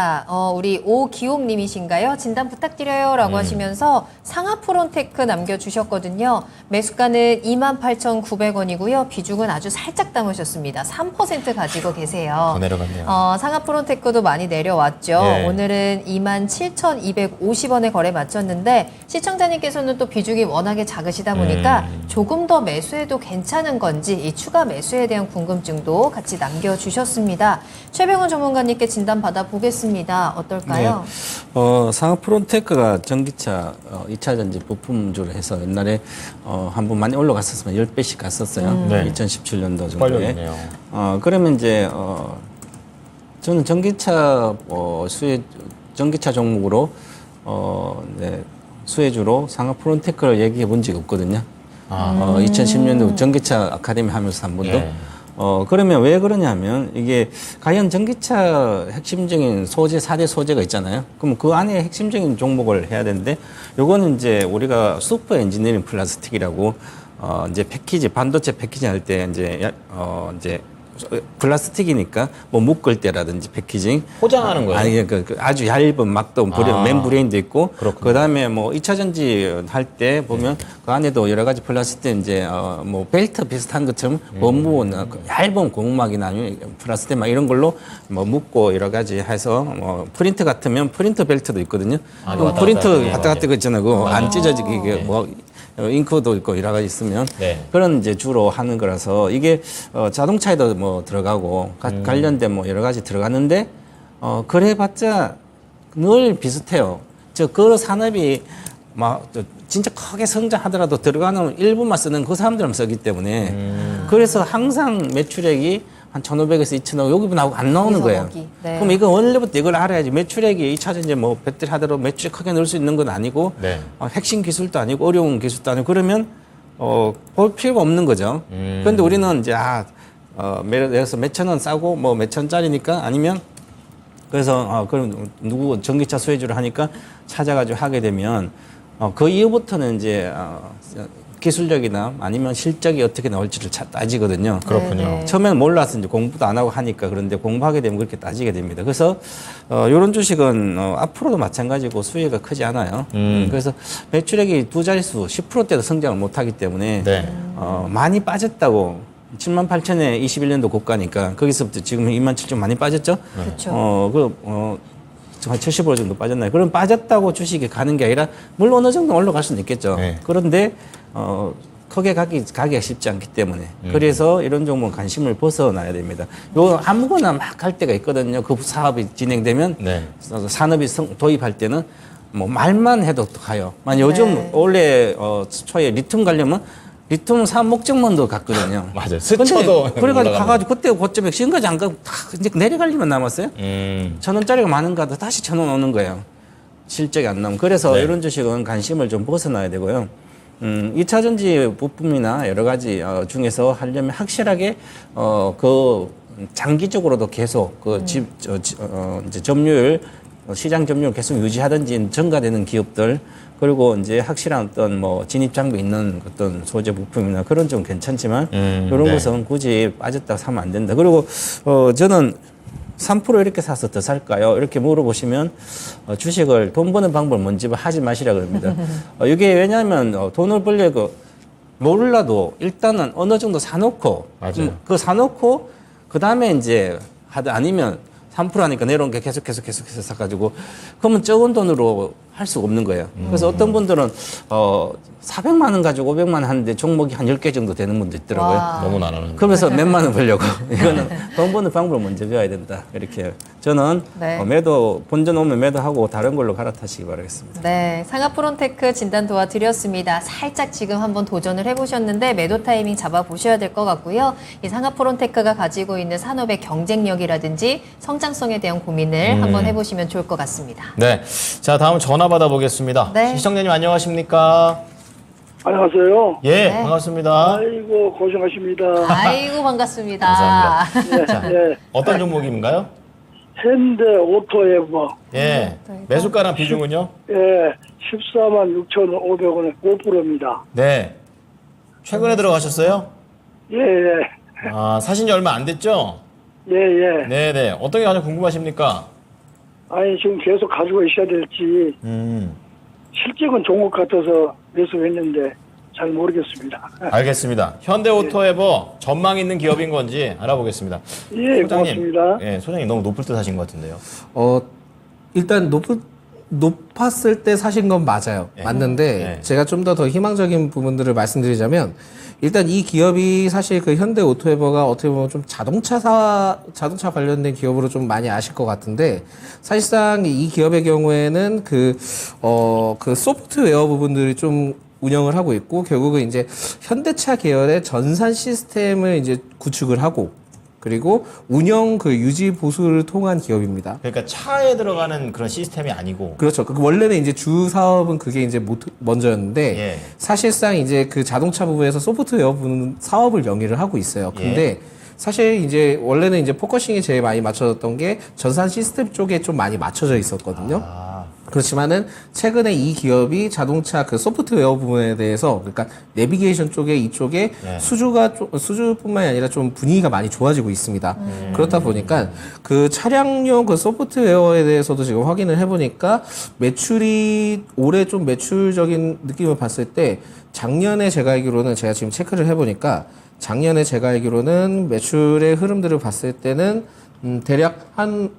우리 오기옥님이신가요? 진단 부탁드려요라고 하시면서 상하프론테크 남겨주셨거든요. 매수가는 28,900원이고요. 비중은 아주 살짝 담으셨습니다. 3% 가지고 계세요. 더 내려갔네요. 상하프론테크도 많이 내려왔죠. 예. 오늘은 27,250원에 거래 마쳤는데 시청자님께서는 또 비중이 워낙에 작으시다 보니까 조금 더 매수해도 괜찮은 건지 이 추가 매수에 대한 궁금증도 같이 남겨주셨습니다. 최병훈 전문가님께 진단 받아보겠습니다. 어떨까요? 상하프론테크가 전기차 2차 전지 부품주로 해서 옛날에 한번 많이 올라갔었으면 10배씩 갔었어요. 네. 2017년도 정도에. 빨려있네요. 그러면 이제 저는 전기차 전기차 종목으로 네, 수혜주로 상하프론테크를 얘기해 본 적이 없거든요. 2010년도 전기차 아카데미 하면서 한 번도. 예. 그러면 왜 그러냐면 이게 과연 전기차 핵심적인 소재, 4대 소재가 있잖아요. 그럼 그 안에 핵심적인 종목을 해야 되는데 요거는 이제 우리가 슈퍼 엔지니어링 플라스틱이라고 이제 패키지, 반도체 패키지 할 때 이제 플라스틱이니까 뭐 묶을 때라든지 패키징 포장하는 거예요? 아니 그 아주 얇은 막도 멤브레인도 있고 그렇군요. 그다음에 뭐 2차 전지 할 때 보면 그 안에도 여러 가지 플라스틱 이제 뭐 벨트 비슷한 것처럼 원무 얇은 고무막이나 아니면 플라스틱 막 이런 걸로 뭐 묶고 여러 가지 해서 뭐 프린트 같으면 프린트 벨트도 있거든요. 그 왔다 프린트 갔다 왔다 갔다 거 있잖아요. 그거 안 찢어지게 뭐 잉크도 있고 여러 가지 있으면 네. 그런 이제 주로 하는 거라서 이게 자동차에도 뭐 들어가고 관련된 뭐 여러 가지 들어가는데 그래봤자 늘 비슷해요. 그 산업이 막 진짜 크게 성장하더라도 들어가는 일부만 쓰는 그 사람들만 쓰기 때문에 그래서 항상 매출액이 한 1,500에서 2,000억 여기 나오고 안 나오는 거예요. 네. 그럼 이거 원래부터 이걸 알아야지. 매출액이 2차 전지 뭐 배터리 하더라도 매출액 크게 넣을 수 있는 건 아니고 네. 핵심 기술도 아니고 어려운 기술도 아니고 그러면 볼 필요가 없는 거죠. 그런데 우리는 이제 예를 들어서 몇천 원 싸고 뭐 몇천짜리니까 아니면 그래서 그럼 누구 전기차 수혜주를 하니까 찾아가지고 하게 되면 그 이후부터는 이제 기술력이나 아니면 실적이 어떻게 나올지를 따지거든요. 그렇군요. 네. 처음에는 몰라서 이제 공부도 안 하고 하니까 그런데 공부하게 되면 그렇게 따지게 됩니다. 그래서 이런 주식은 앞으로도 마찬가지고 수혜가 크지 않아요. 그래서 매출액이 두 자릿수 10%대도 성장을 못하기 때문에 네. 많이 빠졌다고 78,000에 21년도 고가니까 거기서부터 지금 27,000 많이 빠졌죠. 그렇죠. 한 70% 정도 빠졌나요? 그럼 빠졌다고 주식이 가는 게 아니라 물론 어느 정도 올라갈 수는 있겠죠. 네. 그런데 크게 가기가 쉽지 않기 때문에 그래서 이런 종목은 관심을 벗어나야 됩니다. 요 아무거나 막 할 때가 있거든요. 그 사업이 진행되면 네. 산업이 도입할 때는 뭐 말만 해도 가요. 요즘 원래 초에 리튬 가려면 리튬 사업 목적만도 갔거든요. 맞아요. 스쳐도 근데 그래가지고 올라가는 가가지고 그때 고점에 지금까지 안 가고 다 이제 내려갈 일만 남았어요. 1,000원짜리가 많은가 하다 다시 1,000원 오는 거예요. 실적이 안 나오면. 그래서 네. 이런 주식은 관심을 좀 벗어나야 되고요. 2차 전지 부품이나 여러 가지 중에서 하려면 확실하게 그 장기적으로도 계속 이제 점유율 시장 점유율 계속 유지하든지 증가되는 기업들 그리고 이제 확실한 어떤 뭐 진입 장비 있는 어떤 소재 부품이나 그런 좀 괜찮지만 이런 네. 것은 굳이 빠졌다 사면 안 된다. 그리고 저는 3% 이렇게 사서 더 살까요? 이렇게 물어보시면 주식을 돈 버는 방법을 먼저 하지 마시라 그럽니다. 이게 왜냐하면 돈을 벌려고 몰라도 일단은 어느 정도 사놓고 맞아요. 그 사놓고 그 다음에 이제 하다 아니면 3% 하니까 내려온 게 계속해서 사가지고 그러면 적은 돈으로 할 수가 없는 거예요. 그래서 어떤 분들은 400만 원 가지고 500만 원 하는데 종목이 한 10개 정도 되는 분도 있더라고요. 와. 너무 나누는. 그러면서 몇만 원 벌려고. 이거는 돈 버는 방법을 먼저 배워야 된다. 이렇게 저는 네. 매도 본전 오면 매도하고 다른 걸로 갈아타시기 바라겠습니다. 네, 상하프론테크 진단 도와드렸습니다. 살짝 지금 한번 도전을 해보셨는데 매도 타이밍 잡아보셔야 될 것 같고요. 이 상하프론테크가 가지고 있는 산업의 경쟁력이라든지 성장성에 대한 고민을 한번 해보시면 좋을 것 같습니다. 네. 자, 다음 전화 받아보겠습니다. 네. 시청자님 안녕하십니까? 안녕하세요. 예, 네. 반갑습니다. 아이고 고생하십니다. 아이고 반갑습니다. 감사합니다. 자, 예, 어떤 종목인가요? 현대 오토에버 예. 매수가랑 비중은요? 예, 14만 6,500원에 5%입니다. 네. 최근에 들어가셨어요? 예, 예, 아, 사신 지 얼마 안 됐죠? 예, 예. 네네. 어떤 게 가장 궁금하십니까? 아니 지금 계속 가지고 있어야 될지 실적은 좋은 것 같아서 매수했는데 잘 모르겠습니다. 알겠습니다. 현대오토에버 전망 있는 기업인 건지 알아보겠습니다. 예, 고맙습니다. 예, 소장님 너무 높을 때 사신 것 같은데요. 일단 높았을 때 사신 건 맞아요. 맞는데 예. 제가 좀 더 희망적인 부분들을 말씀드리자면 일단 이 기업이 사실 그 현대 오토에버가 어떻게 보면 좀 자동차 관련된 기업으로 좀 많이 아실 것 같은데 사실상 이 기업의 경우에는 그 소프트웨어 부분들이 좀 운영을 하고 있고 결국은 이제 현대차 계열의 전산 시스템을 이제 구축을 하고 그리고 운영 그 유지 보수를 통한 기업입니다. 그러니까 차에 들어가는 그런 시스템이 아니고. 그렇죠. 원래는 이제 주 사업은 그게 이제 먼저였는데 예. 사실상 이제 그 자동차 부분에서 소프트웨어 부분 사업을 영위를 하고 있어요. 근데 사실 이제 원래는 이제 포커싱이 제일 많이 맞춰졌던 게 전산 시스템 쪽에 좀 많이 맞춰져 있었거든요. 그렇지만은 최근에 이 기업이 자동차 그 소프트웨어 부분에 대해서 그러니까 내비게이션 쪽에 이쪽에 수주뿐만이 아니라 좀 분위기가 많이 좋아지고 있습니다. 그렇다 보니까 그 차량용 그 소프트웨어에 대해서도 지금 확인을 해보니까 매출이 올해 좀 매출적인 느낌을 봤을 때 작년에 제가 알기로는 제가 지금 체크를 해보니까 작년에 제가 알기로는 매출의 흐름들을 봤을 때는 대략 한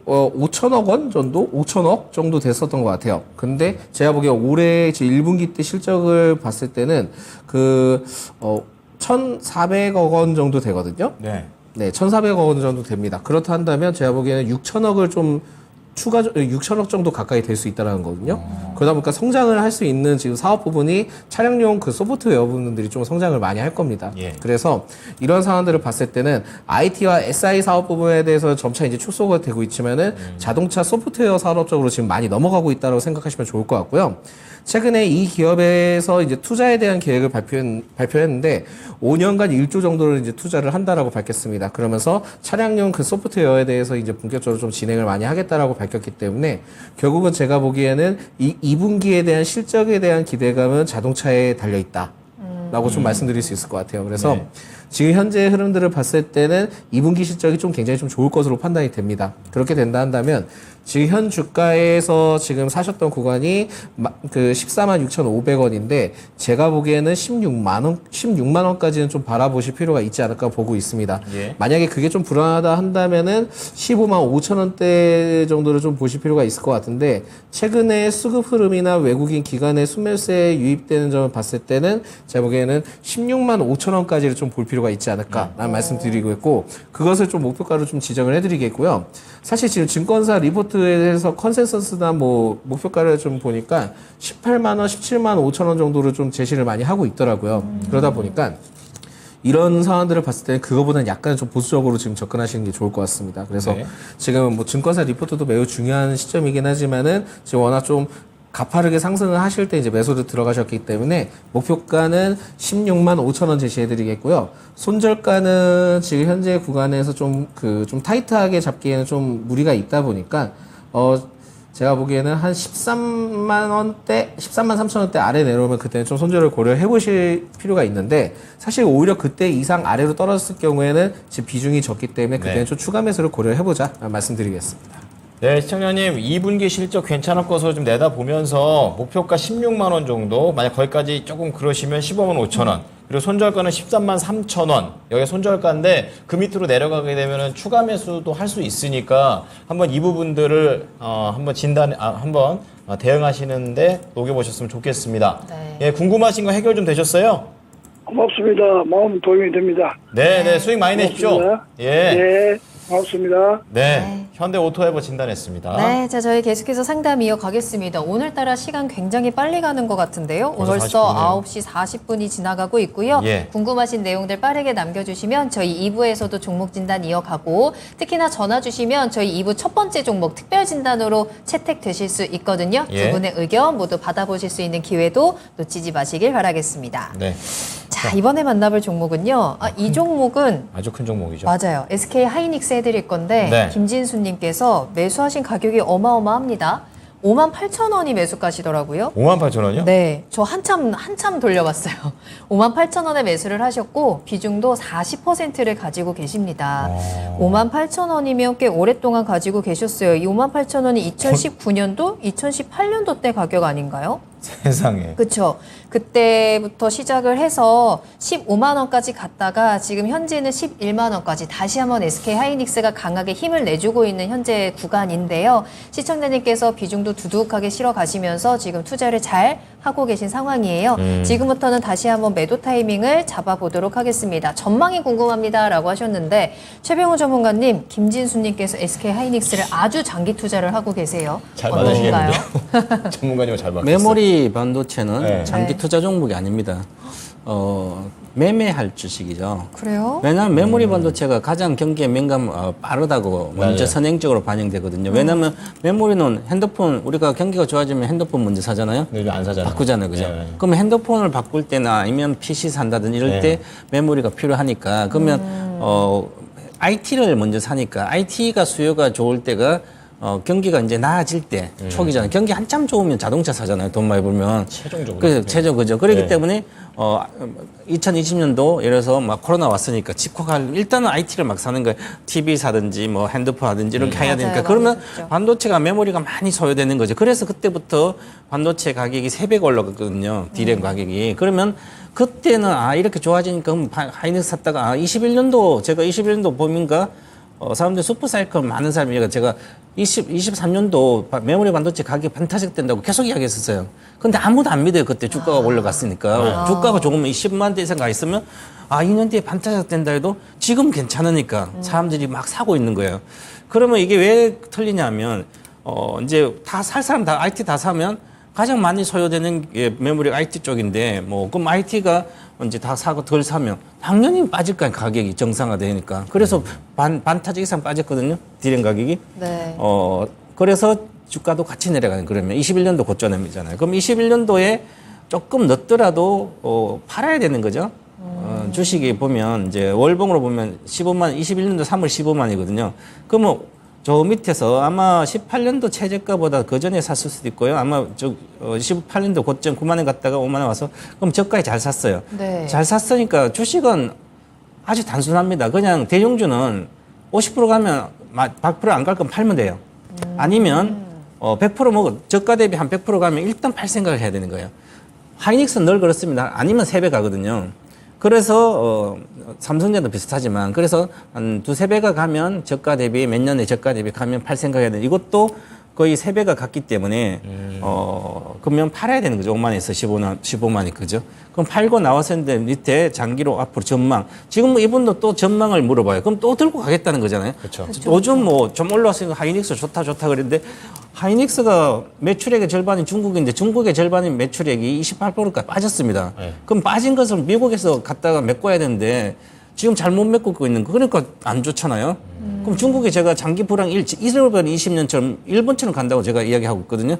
5천억 원 정도? 5천억 정도 됐었던 것 같아요. 근데 제가 보기에 올해 1분기 때 실적을 봤을 때는 1,400억 원 정도 되거든요. 네. 네, 1,400억 원 정도 됩니다. 그렇다 한다면 제가 보기에는 6천억을 좀 6천억 정도 가까이 될 수 있다는 거거든요. 그러다 보니까 성장을 할 수 있는 지금 사업 부분이 차량용 그 소프트웨어 부분들이 좀 성장을 많이 할 겁니다. 예. 그래서 이런 상황들을 봤을 때는 IT와 SI 사업 부분에 대해서 점차 이제 축소가 되고 있지만은 자동차 소프트웨어 산업 쪽으로 지금 많이 넘어가고 있다고 생각하시면 좋을 것 같고요. 최근에 이 기업에서 이제 투자에 대한 계획을 발표했는데 5년간 1조 정도를 이제 투자를 한다라고 밝혔습니다. 그러면서 차량용 그 소프트웨어에 대해서 이제 본격적으로 좀 진행을 많이 하겠다라고 밝혔기 때문에 결국은 제가 보기에는 이 2분기에 대한 실적에 대한 기대감은 자동차에 달려 있다. 라고 좀 말씀드릴 수 있을 것 같아요. 그래서 지금 현재 흐름들을 봤을 때는 2분기 실적이 좀 굉장히 좀 좋을 것으로 판단이 됩니다. 그렇게 된다 한다면 지금 현 주가에서 지금 사셨던 구간이 그 14만 6,500원인데 제가 보기에는 16만 원까지는 좀 바라보실 필요가 있지 않을까 보고 있습니다. 예. 만약에 그게 좀 불안하다 한다면은 15만 5천 원대 정도를 좀 보실 필요가 있을 것 같은데 최근에 수급 흐름이나 외국인 기관의 순매수에 유입되는 점을 봤을 때는 제가 보기에는 16만 5천 원까지를 좀 볼 필요가 있지 않을까라는 말씀드리고 있고 그것을 좀 목표가로 좀 지정을 해드리겠고요. 사실 지금 증권사 리포트에 대해서 컨센서스나 뭐 목표가를 좀 보니까 18만 원, 17만 5천 원 정도를 좀 제시를 많이 하고 있더라고요. 그러다 보니까 이런 상황들을 봤을 때는 그거보다는 약간 좀 보수적으로 지금 접근하시는 게 좋을 것 같습니다. 그래서 네. 지금 뭐 증권사 리포트도 매우 중요한 시점이긴 하지만은 지금 워낙 좀 가파르게 상승을 하실 때 이제 매수를 들어가셨기 때문에 목표가는 16만 5천 원 제시해드리겠고요. 손절가는 지금 현재 구간에서 좀 타이트하게 잡기에는 좀 무리가 있다 보니까 제가 보기에는 한 13만 원대, 13만 3천 원대 아래 내려오면 그때는 좀 손절을 고려해 보실 필요가 있는데 사실 오히려 그때 이상 아래로 떨어졌을 경우에는 지금 비중이 적기 때문에 그때는 네. 좀 추가 매수를 고려해 보자 말씀드리겠습니다. 네, 시청자님 2분기 실적 괜찮을 것으로 좀 내다보면서 목표가 16만 원 정도, 만약 거기까지 조금 그러시면 15만 5천 원, 그리고 손절가는 13만 3천 원, 여기 손절가인데 그 밑으로 내려가게 되면은 추가 매수도 할 수 있으니까 한번 이 부분들을 한번 대응하시는데 녹여보셨으면 좋겠습니다. 네. 예, 궁금하신 거 해결 좀 되셨어요? 고맙습니다. 마음 도움이 됩니다. 네, 수익 많이 내십시오. 고맙습니다. 예. 네, 고맙습니다. 네, 현대오토에버 진단했습니다. 네, 자 저희 계속해서 상담 이어가겠습니다. 오늘따라 시간 굉장히 빨리 가는 것 같은데요. 벌써 9시 40분이 지나가고 있고요. 예. 궁금하신 내용들 빠르게 남겨주시면 저희 2부에서도 종목 진단 이어가고 특히나 전화 주시면 저희 2부 첫 번째 종목 특별 진단으로 채택되실 수 있거든요. 예. 두 분의 의견 모두 받아보실 수 있는 기회도 놓치지 마시길 바라겠습니다. 네, 자, 이번에 만나볼 종목은요. 이 종목은 아주 큰 종목이죠. 맞아요. SK 하이닉스 해드릴 건데 네. 김진수님께서 매수하신 가격이 어마어마합니다. 58,000원이 매수가시더라고요. 58,000원이요? 네, 저 한참 돌려봤어요. 58,000원에 매수를 하셨고 비중도 40%를 가지고 계십니다. 58,000원이면 꽤 오랫동안 가지고 계셨어요. 이 58,000원이 2019년도, 2018년도 때 가격 아닌가요? 세상에. 그렇죠. 그때부터 시작을 해서 15만 원까지 갔다가 지금 현재는 11만 원까지 다시 한번 SK 하이닉스가 강하게 힘을 내주고 있는 현재 구간인데요. 시청자님께서 비중도 두둑하게 실어 가시면서 지금 투자를 잘 하고 계신 상황이에요. 지금부터는 다시 한번 매도 타이밍을 잡아보도록 하겠습니다. 전망이 궁금합니다라고 하셨는데 최병호 전문가님, 김진수님께서 SK 하이닉스를 아주 장기 투자를 하고 계세요. 잘 어떠신가요? 맞으시겠는데요? 전문가님은 잘 맞겠어요. 메모리 반도체는 네. 장기 네. 투자 종목이 아닙니다. 매매할 주식이죠. 그래요? 왜냐하면 메모리 반도체가 가장 경기에 빠르다고 먼저 맞아요. 선행적으로 반영되거든요. 왜냐하면 메모리는 핸드폰, 우리가 경기가 좋아지면 핸드폰 먼저 사잖아요. 네, 안 사잖아요. 바꾸잖아요. 그죠? 네. 그러면 핸드폰을 바꿀 때나 아니면 PC 산다든지 이럴 네. 때 메모리가 필요하니까 그러면 IT를 먼저 사니까 IT가 수요가 좋을 때가 경기가 이제 나아질 때 초기잖아요. 경기 한참 좋으면 자동차 사잖아요. 돈 많이 벌면. 최종적으로. 그래서 최저 그죠. 그렇기 네. 때문에 2020년도 예를 들어서 막 코로나 왔으니까 집콕할 일단은 IT를 막 사는 거예요. TV 사든지 뭐 핸드폰 하든지 이렇게 해야 되니까 맞아요. 그러면 많이 샀죠. 반도체가 메모리가 많이 소요되는 거죠. 그래서 그때부터 반도체 가격이 3배 올라갔거든요. 디램 가격이. 그러면 그때는 이렇게 좋아지니까 그럼 하이닉스 샀다가 21년도 제가 21년도 봄인가 사람들 슈퍼사이클 많은 사람이 제가 23년도 메모리 반도체 가격이 판타식 된다고 계속 이야기했었어요. 근데 아무도 안 믿어요. 그때 주가가 올라갔으니까. 주가가 조금 10만 대 이상 가 있으면 2년 뒤에 판타식 된다 해도 지금 괜찮으니까 사람들이 막 사고 있는 거예요. 그러면 이게 왜 틀리냐면 이제 다 살 사람 다 IT 다 사면 가장 많이 소요되는 게 메모리 IT 쪽인데 그럼 IT가 이제 다 사고 덜 사면 당연히 빠질 거예요. 가격이 정상화되니까. 그래서 반타작 이상 빠졌거든요. 디램 가격이. 네. 그래서 주가도 같이 내려가는 그러면 21년도 고점이잖아요. 그럼 21년도에 조금 늦더라도 팔아야 되는 거죠. 주식이 보면 이제 월봉으로 보면 15만 21년도 3월 15만이거든요. 그러면 저 밑에서 아마 18년도 최저가보다 그 전에 샀을 수도 있고요. 아마 18년도 고점 9만 원 갔다가 5만 원 와서 그럼 저가에 잘 샀어요. 네. 잘 샀으니까 주식은 아주 단순합니다. 그냥 대형주는 50% 가면 100% 안 갈 건 팔면 돼요. 아니면 100% 먹어 저가 대비 한 100% 가면 일단 팔 생각을 해야 되는 거예요. 하이닉스는 늘 그렇습니다. 아니면 3배 가거든요. 그래서 삼성전자도 비슷하지만 그래서 한 2~3배가 가면 저가 대비 몇 년에 저가 대비 가면 팔 생각해야 되는 이것도 거의 3배가 갔기 때문에 그러면 팔아야 되는 거죠. 5만에서 15만이 그죠? 그럼 팔고 나왔었는데 밑에 장기로 앞으로 전망. 지금 뭐 이분도 또 전망을 물어봐요. 그럼 또 들고 가겠다는 거잖아요. 그렇죠. 요즘 뭐 좀 올라왔으니까 하이닉스 좋다 그랬는데 하이닉스가 매출액의 절반이 중국인데 중국의 절반인 매출액이 28%까지 빠졌습니다. 네. 그럼 빠진 것을 미국에서 갖다가 메꿔야 되는데 지금 잘못 메꾸고 있는 거 그러니까 안 좋잖아요. 그럼 중국에 제가 장기 불황 1번 20년처럼 일본처럼 간다고 제가 이야기하고 있거든요.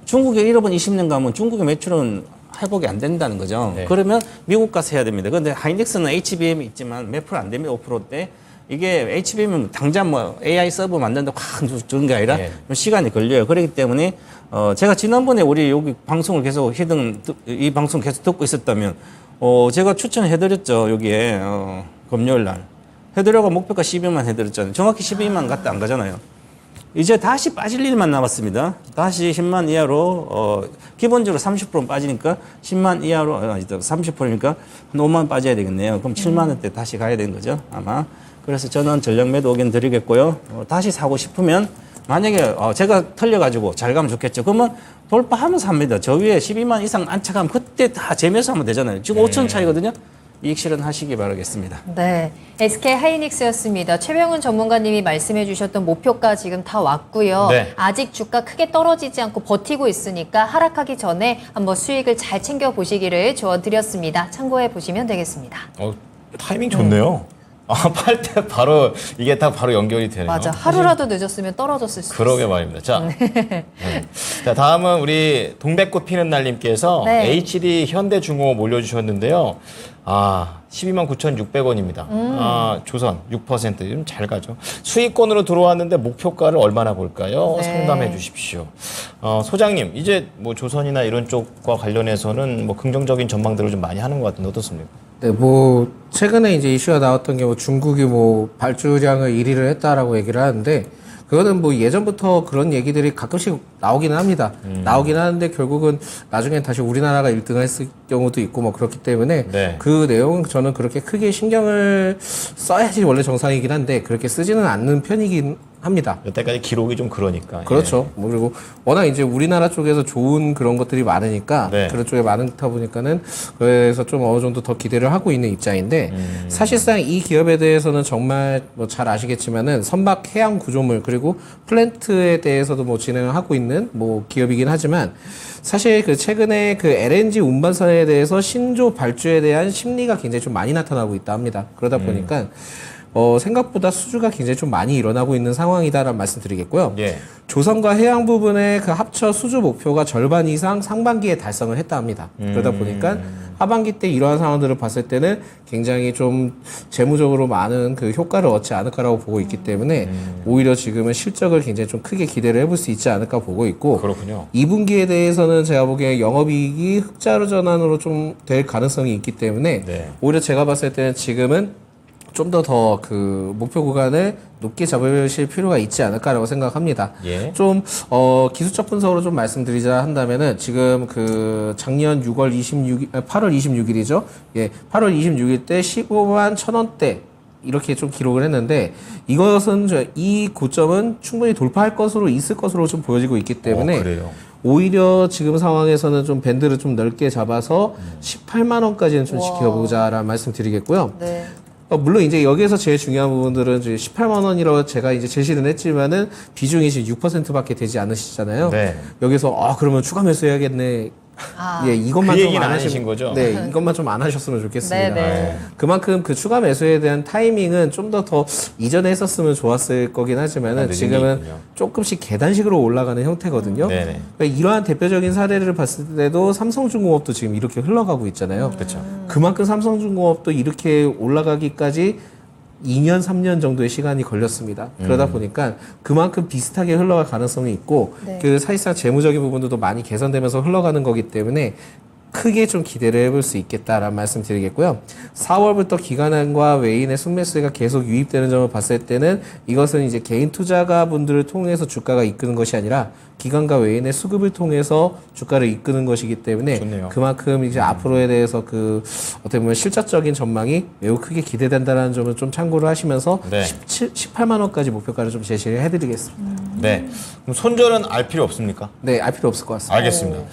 중국에 1번 20년 가면 중국의 매출은 회복이 안 된다는 거죠. 네. 그러면 미국 가서 해야 됩니다. 그런데 하이닉스는 HBM이 있지만 몇 프로 안 됩니다. 5%대. 이게 HBM은 당장 뭐 AI 서버 만든다고 확 주는 게 아니라 네. 좀 시간이 걸려요. 그렇기 때문에 제가 지난번에 우리 여기 방송을 계속 이 방송 계속 듣고 있었다면 제가 추천해드렸죠. 여기에 금요일 날. 해드려가 목표가 12만 해드렸잖아요. 정확히 12만 갔다 안 가잖아요. 이제 다시 빠질 일만 남았습니다. 다시 10만 이하로 기본적으로 30% 빠지니까 10만 이하로 30%니까 한 5만 빠져야 되겠네요. 그럼 7만 원대 다시 가야 되는 거죠. 아마. 그래서 저는 전략 매도 의견 드리겠고요. 다시 사고 싶으면 만약에 제가 털려가지고 잘 가면 좋겠죠. 그러면 돌파하면서 합니다. 저 위에 12만 이상 안착하면 그때 다 재매수 하면 되잖아요. 지금 5천 차이거든요. 이익 실현하시기 바라겠습니다. 네, SK 하이닉스였습니다. 최병훈 전문가님이 말씀해 주셨던 목표가 지금 다 왔고요. 네. 아직 주가 크게 떨어지지 않고 버티고 있으니까 하락하기 전에 한번 수익을 잘 챙겨 보시기를 조언드렸습니다. 참고해 보시면 되겠습니다. 타이밍 좋네요. 팔 때 바로 이게 딱 바로 연결이 되네요. 맞아, 하루라도 늦었으면 떨어졌을 수 그러게 있어요. 말입니다. 자, 자 다음은 우리 동백꽃 피는 날님께서 네. HD 현대중공업 올려주셨는데요. 129,600원입니다. 조선 6% 좀 잘 가죠. 수익권으로 들어왔는데 목표가를 얼마나 볼까요? 네. 상담해 주십시오. 소장님, 이제 뭐 조선이나 이런 쪽과 관련해서는 뭐 긍정적인 전망들을 좀 많이 하는 것 같은데 어떻습니까? 네, 뭐 최근에 이제 이슈가 나왔던 게 뭐 중국이 뭐 발주량을 1위를 했다라고 얘기를 하는데 그거는 뭐 예전부터 그런 얘기들이 가끔씩 나오기는 합니다. 나오긴 하는데 결국은 나중엔 다시 우리나라가 1등을 했을 경우도 있고 뭐 그렇기 때문에 네. 그 내용은 저는 그렇게 크게 신경을 써야지 원래 정상이긴 한데 그렇게 쓰지는 않는 편이긴 합니다. 여태까지 기록이 좀 그러니까. 그렇죠. 뭐 그리고 워낙 이제 우리나라 쪽에서 좋은 그런 것들이 많으니까 네. 그런 쪽에 많다 보니까는 그래서 좀 어느 정도 더 기대를 하고 있는 입장인데 사실상 이 기업에 대해서는 정말 뭐 잘 아시겠지만은 선박 해양 구조물 그리고 플랜트에 대해서도 뭐 진행을 하고 있는 뭐 기업이긴 하지만 사실 그 최근에 그 LNG 운반선에 대해서 신조 발주에 대한 심리가 굉장히 좀 많이 나타나고 있다 합니다. 그러다 보니까 생각보다 수주가 굉장히 좀 많이 일어나고 있는 상황이다라는 말씀 드리겠고요. 예. 조선과 해양 부분의 그 합쳐 수주 목표가 절반 이상 상반기에 달성을 했다 합니다. 그러다 보니까 하반기 때 이러한 상황들을 봤을 때는 굉장히 좀 재무적으로 많은 그 효과를 얻지 않을까라고 보고 있기 때문에 오히려 지금은 실적을 굉장히 좀 크게 기대를 해볼 수 있지 않을까 보고 있고 그렇군요. 2분기에 대해서는 제가 보기에 영업이익이 흑자로 전환으로 좀 될 가능성이 있기 때문에 네. 오히려 제가 봤을 때는 지금은 좀 더 그 목표 구간을 높게 잡으실 필요가 있지 않을까라고 생각합니다. 예. 좀 기술적 분석으로 좀 말씀드리자 한다면은 지금 그 작년 8월 26일이죠. 예, 8월 26일 때 15만 1,000원대 이렇게 좀 기록을 했는데 이것은 이 고점은 충분히 돌파할 것으로 있을 것으로 좀 보여지고 있기 때문에 그래요. 오히려 지금 상황에서는 좀 밴드를 좀 넓게 잡아서 18만 원까지는 좀 지켜보자라는 말씀 드리겠고요. 네. 물론 이제 여기에서 제일 중요한 부분들은 이제 18만 원이라고 제가 이제 제시는 했지만은 비중이 지금 6%밖에 되지 않으시잖아요. 네. 여기서 그러면 추가 매수해야겠네. 예, 이것만 그 좀 얘기는 안 아니신 거죠? 네, 이것만 좀 안 하셨으면 좋겠습니다. 네네. 그만큼 그 추가 매수에 대한 타이밍은 좀 더 이전에 했었으면 좋았을 거긴 하지만은 늦은 지금은 게 있군요. 조금씩 계단식으로 올라가는 형태거든요. 네네. 그러니까 이러한 대표적인 사례를 봤을 때도 삼성중공업도 지금 이렇게 흘러가고 있잖아요. 그렇죠. 그만큼 삼성중공업도 이렇게 올라가기까지 2년, 3년 정도의 시간이 걸렸습니다. 그러다 보니까 그만큼 비슷하게 흘러갈 가능성이 있고 네. 그 사실상 재무적인 부분들도 많이 개선되면서 흘러가는 거기 때문에 크게 좀 기대를 해볼 수 있겠다라는 말씀 드리겠고요. 4월부터 기관과 외인의 순매수가 계속 유입되는 점을 봤을 때는 이것은 이제 개인 투자가분들을 통해서 주가가 이끄는 것이 아니라 기관과 외인의 수급을 통해서 주가를 이끄는 것이기 때문에 좋네요. 그만큼 이제 앞으로에 대해서 그 어떻게 보면 실적적인 전망이 매우 크게 기대된다는 점을 좀 참고를 하시면서 네. 18만 원까지 목표가를 좀 제시를 해드리겠습니다. 네. 그럼 손절은 알 필요 없습니까? 네, 알 필요 없을 것 같습니다. 알겠습니다.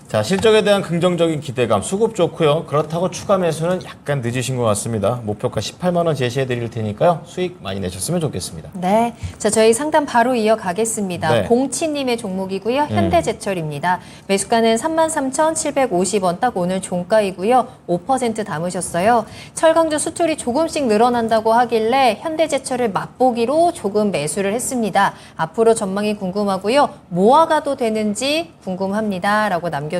자, 실적에 대한 긍정적인 기대감, 수급 좋고요. 그렇다고 추가 매수는 약간 늦으신 것 같습니다. 목표가 18만 원 제시해 드릴 테니까요. 수익 많이 내셨으면 좋겠습니다. 네. 자, 저희 상담 바로 이어가겠습니다. 네. 공치님의 종목이고요. 현대제철입니다. 매수가는 33,750원, 딱 오늘 종가이고요. 5% 담으셨어요. 철강주 수출이 조금씩 늘어난다고 하길래 현대제철을 맛보기로 조금 매수를 했습니다. 앞으로 전망이 궁금하고요. 모아가도 되는지 궁금합니다. 라고 남겨주셨어요.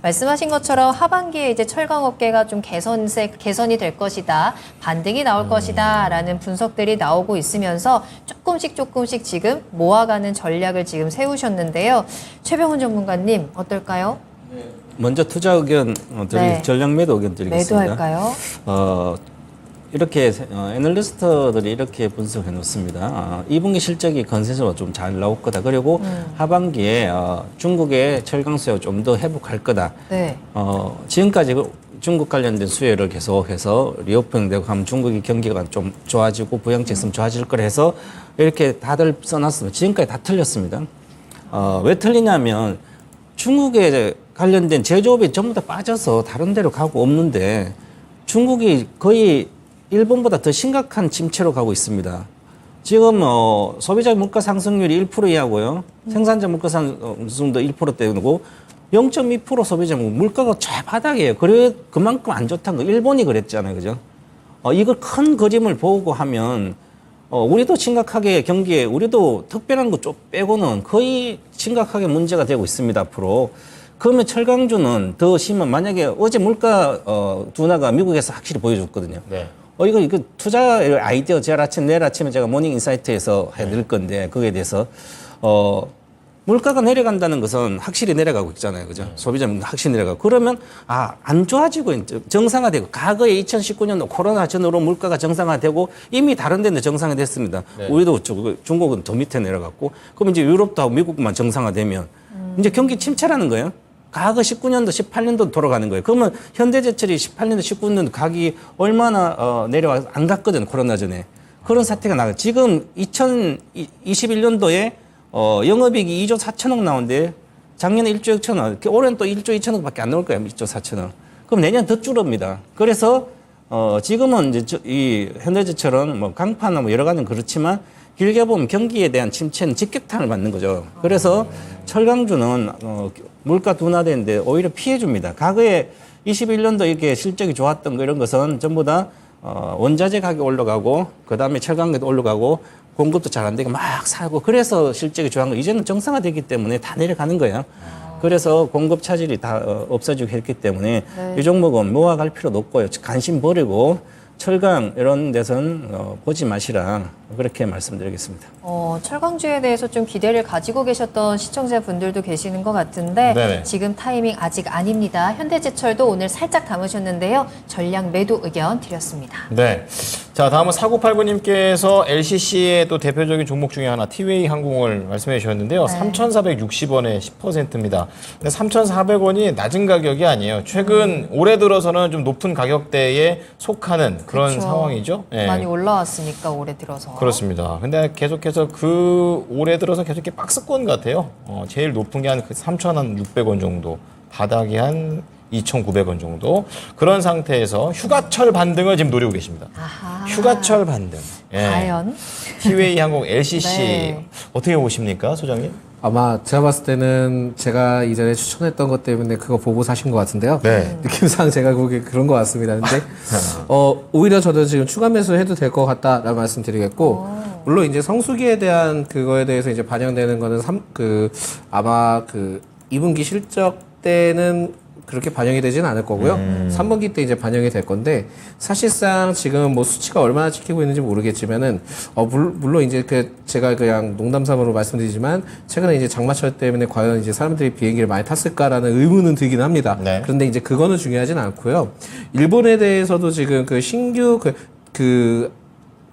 말씀하신 것처럼 하반기에 이제 철강업계가 좀 개선이 될 것이다. 반등이 나올 것이다. 라는 분석들이 나오고 있으면서 조금씩 지금 모아가는 전략을 지금 세우셨는데요. 최병훈 전문가님 어떨까요? 먼저 투자 의견 네. 전략 매도 의견 드리겠습니다. 매도할까요? 이렇게 애널리스트들이 이렇게 분석해 놓습니다. 2분기 실적이 건센서가 좀 잘 나올 거다. 그리고 하반기에 중국의 철강 수요 좀 더 회복할 거다. 네. 지금까지 중국 관련된 수혜를 계속해서 리오프닝되고 하면 중국의 경기가 좀 좋아지고 부양책 있으면 좋아질 거라 해서 이렇게 다들 써놨습니다. 지금까지 다 틀렸습니다. 왜 틀리냐면 중국에 관련된 제조업이 전부 다 빠져서 다른 데로 가고 없는데 중국이 거의 일본보다 더 심각한 침체로 가고 있습니다. 지금 소비자 물가 상승률이 1% 이하고요. 생산자 물가 상승도 1%대고 0.2% 소비자 물가가 최바닥이에요. 그래 그만큼 안 좋다는 거 일본이 그랬잖아요. 그죠? 이걸 큰 그림을 보고 하면 우리도 심각하게 경기에 우리도 특별한 거 좀 빼고는 거의 심각하게 문제가 되고 있습니다. 앞으로. 그러면 철강주는 더 심한 만약에 어제 물가 둔화가 미국에서 확실히 보여줬거든요. 네. 이거 투자 아이디어 내일 아침에 제가 모닝 인사이트에서 해드릴 건데 거기에 대해서 물가가 내려간다는 것은 확실히 내려가고 있잖아요. 그죠? 소비자 물가 확실히 내려가고. 그러면, 안 좋아지고, 정상화되고, 과거에 2019년도 코로나 전후로 물가가 정상화되고, 이미 다른 데는 정상화됐습니다. 네. 우리도 중국은 더 밑에 내려갔고, 그럼 이제 유럽도 하고 미국만 정상화되면, 이제 경기 침체라는 거예요. 과거 19년도, 18년도 돌아가는 거예요. 그러면 현대제철이 18년도, 19년도 가기 얼마나 내려와, 안 갔거든, 코로나 전에. 그런 사태가 나가. 지금 2021년도에 영업이익이 2조 4천억 나오는데 작년에 1조 6천억, 올해는 또 1조 2천억밖에 안 나올 거예요. 1조 4천억. 그럼 내년 더 줄어듭니다. 그래서 지금은 이제 이 현대제철은 뭐 강파나 뭐 여러 가지는 그렇지만 길게 보면 경기에 대한 침체는 직격탄을 맞는 거죠. 그래서 철강주는 물가 둔화되는데 오히려 피해 줍니다. 과거에 21년도 이렇게 실적이 좋았던 거 이런 것은 전부 다 원자재 가격 올라가고 그다음에 철강도 올라가고 공급도 잘 안 되고 막 사고 그래서 실적이 좋은 거 이제는 정상화되기 때문에 다 내려가는 거예요. 그래서 공급 차질이 다 없어지고 했기 때문에 네. 이 종목은 모아갈 필요도 없고요. 관심 버리고 철강 이런 데서는 보지 마시라 그렇게 말씀드리겠습니다. 철강주에 대해서 좀 기대를 가지고 계셨던 시청자분들도 계시는 것 같은데 네네. 지금 타이밍 아직 아닙니다. 현대제철도 오늘 살짝 담으셨는데요. 전략 매도 의견 드렸습니다. 네. 자, 다음은 4989님께서 LCC의 또 대표적인 종목 중에 하나 티웨이 항공을 말씀해 주셨는데요. 네. 3,460원에 10%입니다. 근데 3,400원이 낮은 가격이 아니에요. 최근 올해 들어서는 좀 높은 가격대에 속하는 그런 그쵸. 상황이죠. 네. 많이 올라왔으니까 올해 들어서. 그렇습니다. 근데 계속해서 그 올해 들어서 계속 이렇게 박스권 같아요. 제일 높은 게 한 3,600원 정도, 바닥이 한 2,900원 정도 그런 상태에서 휴가철 반등을 지금 노리고 계십니다. 아하. 휴가철 반등. 예. 과연? 티웨이 항공 LCC 네. 어떻게 보십니까, 소장님? 아마 제가 봤을 때는 제가 이전에 추천했던 것 때문에 그거 보고 사신 것 같은데요. 네. 느낌상 제가 보기에 그런 것 같습니다. 근데 오히려 저도 지금 추가 매수해도 될 것 같다라는 말씀드리겠고 물론 이제 성수기에 대한 그거에 대해서 이제 반영되는 거는 아마 그 2분기 실적 때는 그렇게 반영이 되지는 않을 거고요. 3분기 때 이제 반영이 될 건데 사실상 지금 뭐 수치가 얼마나 찍히고 있는지 모르겠지만은 물론 이제 제가 그냥 농담삼으로 말씀드리지만 최근에 이제 장마철 때문에 과연 이제 사람들이 비행기를 많이 탔을까라는 의문은 들긴 합니다. 네. 그런데 이제 그거는 중요하진 않고요. 일본에 대해서도 지금 그 신규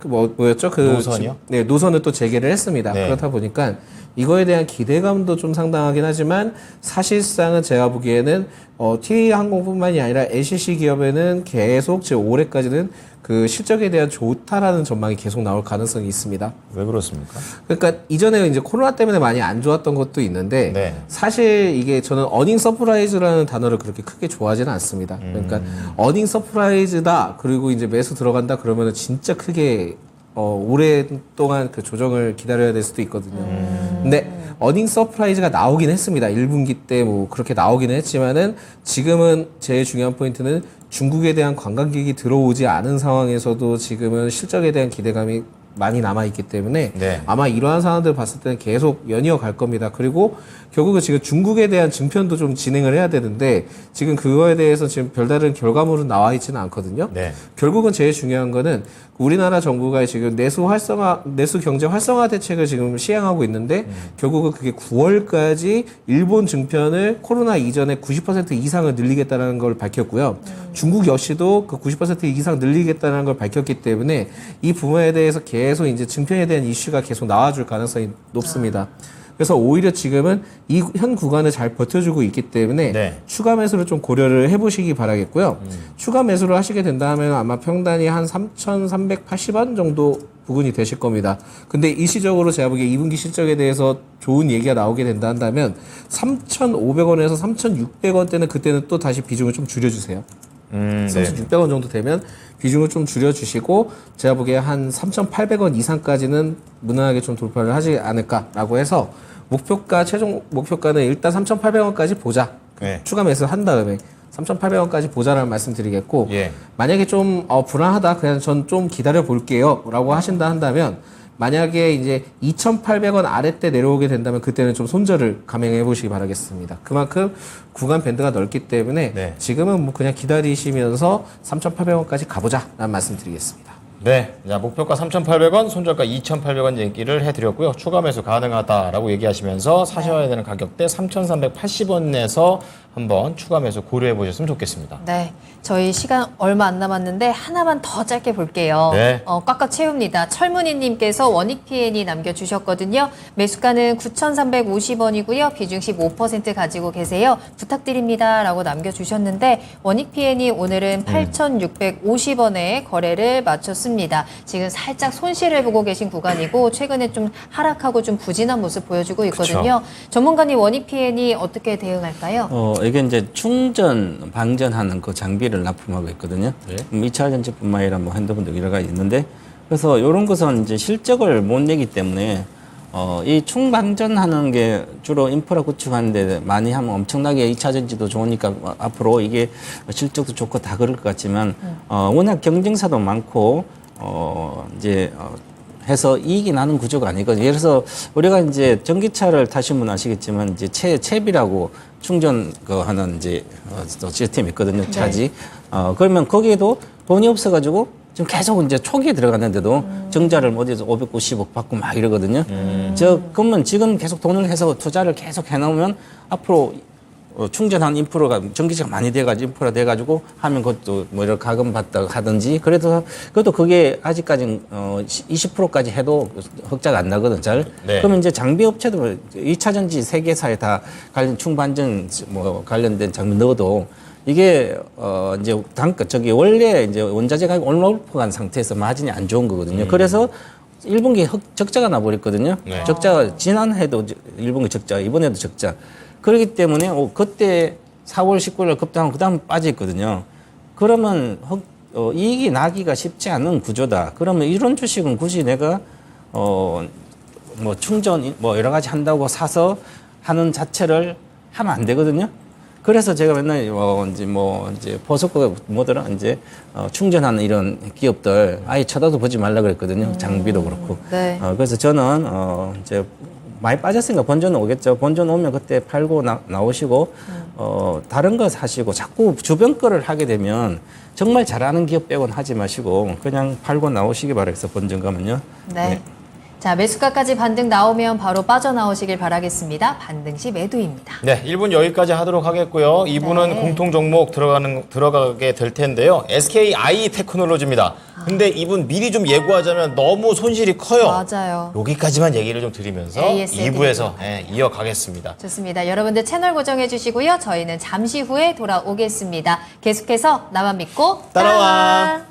뭐였죠? 노선이요? 네, 노선을 또 재개를 했습니다. 네. 그렇다 보니까 이거에 대한 기대감도 좀 상당하긴 하지만 사실상은 제가 보기에는 TA 항공뿐만이 아니라 LCC 기업에는 계속 제 올해까지는 그 실적에 대한 좋다라는 전망이 계속 나올 가능성이 있습니다. 왜 그렇습니까? 그러니까 이전에 이제 코로나 때문에 많이 안 좋았던 것도 있는데 네. 사실 이게 저는 어닝 서프라이즈라는 단어를 그렇게 크게 좋아하지는 않습니다. 그러니까 어닝 서프라이즈다 그리고 이제 매수 들어간다 그러면은 진짜 크게 오랫동안 그 조정을 기다려야 될 수도 있거든요. 근데 어닝 서프라이즈가 나오긴 했습니다. 1분기 때 뭐 그렇게 나오기는 했지만은 지금은 제일 중요한 포인트는 중국에 대한 관광객이 들어오지 않은 상황에서도 지금은 실적에 대한 기대감이 많이 남아있기 때문에 네. 아마 이러한 상황들 봤을 때는 계속 연이어 갈 겁니다. 그리고 결국은 지금 중국에 대한 증편도 좀 진행을 해야 되는데 지금 그거에 대해서 지금 별다른 결과물은 나와 있지는 않거든요. 네. 결국은 제일 중요한 거는 우리나라 정부가 지금 내수 경제 활성화 대책을 지금 시행하고 있는데 결국은 그게 9월까지 일본 증편을 코로나 이전에 90% 이상을 늘리겠다는 걸 밝혔고요. 중국 역시도 그 90% 이상 늘리겠다는 걸 밝혔기 때문에 이 부분에 대해서 계속 이제 증편에 대한 이슈가 계속 나와줄 가능성이 높습니다. 그래서 오히려 지금은 이 현 구간을 잘 버텨주고 있기 때문에 네. 추가 매수를 좀 고려를 해보시기 바라겠고요. 추가 매수를 하시게 된다면 아마 평단이 한 3,380원 정도 부근이 되실 겁니다. 근데 일시적으로 제가 보기에 2분기 실적에 대해서 좋은 얘기가 나오게 된다 한다면 3,500원에서 3,600원대는 그때는 또 다시 비중을 좀 줄여주세요. 네. 3,600원 정도 되면 비중을 좀 줄여주시고 제가 보기에 한 3,800원 이상까지는 무난하게 좀 돌파를 하지 않을까라고 해서 최종 목표가는 일단 3,800원까지 보자. 네. 추가 매수 한 다음에 3,800원까지 보자라는 말씀 드리겠고 예. 만약에 좀 불안하다 그냥 전 좀 기다려 볼게요 라고 하신다 한다면 만약에 이제 2,800원 아래때 내려오게 된다면 그때는 좀 손절을 감행해 보시기 바라겠습니다. 그만큼 구간 밴드가 넓기 때문에 네. 지금은 뭐 그냥 기다리시면서 3,800원까지 가보자라는 말씀 드리겠습니다. 네. 자, 목표가 3,800원, 손절가 2,800원 얘기를 해드렸고요. 추가 매수 가능하다라고 얘기하시면서 사셔야 되는 가격대 3,380원 내서 한번 추가 매수 고려해 보셨으면 좋겠습니다. 네, 저희 시간 얼마 안 남았는데 하나만 더 짧게 볼게요. 네. 꽉꽉 채웁니다. 철문희님께서 원익 PN이 남겨주셨거든요. 매수가는 9,350원이고요. 비중 15% 가지고 계세요. 부탁드립니다라고 남겨주셨는데 원익 PN이 오늘은 8,650원에 거래를 마쳤습니다. 지금 살짝 손실을 보고 계신 구간이고 최근에 좀 하락하고 좀 부진한 모습 보여주고 있거든요. 전문가님 원익 PN이 어떻게 대응할까요? 이게 이제 충전, 방전하는 그 장비를 납품하고 있거든요. 네. 2차 전지뿐만 아니라 뭐 핸드폰도 여러 가지 있는데, 그래서 이런 것은 이제 실적을 못 내기 때문에, 이 충방전하는 게 주로 인프라 구축하는데 많이 하면 엄청나게 2차 전지도 좋으니까 앞으로 이게 실적도 좋고 다 그럴 것 같지만, 워낙 경쟁사도 많고, 해서 이익이 나는 구조가 아니거든요. 예를 들어서 우리가 이제 전기차를 타신 분 아시겠지만 이제 챕이라고 충전 하는 이제 시스템이 있거든요. 차지. 그러면 거기에도 돈이 없어가지고 지금 계속 이제 초기에 들어갔는데도 정자를 어디서 590억 받고 막 이러거든요. 그러면 지금 계속 돈을 해서 투자를 계속 해놓으면 앞으로 충전한 인프라가 전기차가 많이 돼가지고 인프라 돼가지고 하면 그것도 뭐 이런 가금 받다 하든지 그래도 그게 아직까지 20%까지 해도 흑자가 안 나거든 잘. 네. 그러면 이제 장비 업체도 2차 전지 세계사에 다 관련 충반전 뭐 관련된 장비 넣어도 이게 이제 원래 이제 원자재 가격 올라간 상태에서 마진이 안 좋은 거거든요. 그래서 1분기 적자가 나버렸거든요. 네. 적자가 지난해도 1분기 적자, 이번에도 적자. 그렇기 때문에 그때 4월 19일 급등하고 그다음 빠졌거든요. 그러면 이익이 나기가 쉽지 않은 구조다. 그러면 이런 주식은 굳이 내가 뭐 충전 뭐 여러 가지 한다고 사서 하는 자체를 하면 안 되거든요. 그래서 제가 맨날 이제 포스코 뭐더라 이제 충전하는 이런 기업들 아예 쳐다도 보지 말라 그랬거든요. 장비도 그렇고. 네. 그래서 저는 이제 많이 빠졌으니까 본전 오겠죠. 본전 오면 그때 팔고 나오시고 다른 거 사시고 자꾸 주변 거를 하게 되면 정말 잘하는 기업 빼곤 하지 마시고 그냥 팔고 나오시기 바라겠어 본전감은요. 네. 자, 매수가까지 반등 나오면 바로 빠져나오시길 바라겠습니다. 반등 시 매도입니다. 네, 1분 여기까지 하도록 하겠고요. 2분은 네. 공통 종목 들어가게 될 텐데요. SKI 테크놀로지입니다. 근데 이분 미리 좀 예고하자면 너무 손실이 커요. 맞아요. 여기까지만 얘기를 좀 드리면서 AS 2부에서 이어가겠습니다. 좋습니다. 여러분들 채널 고정해 주시고요. 저희는 잠시 후에 돌아오겠습니다. 계속해서 나만 믿고 따라와.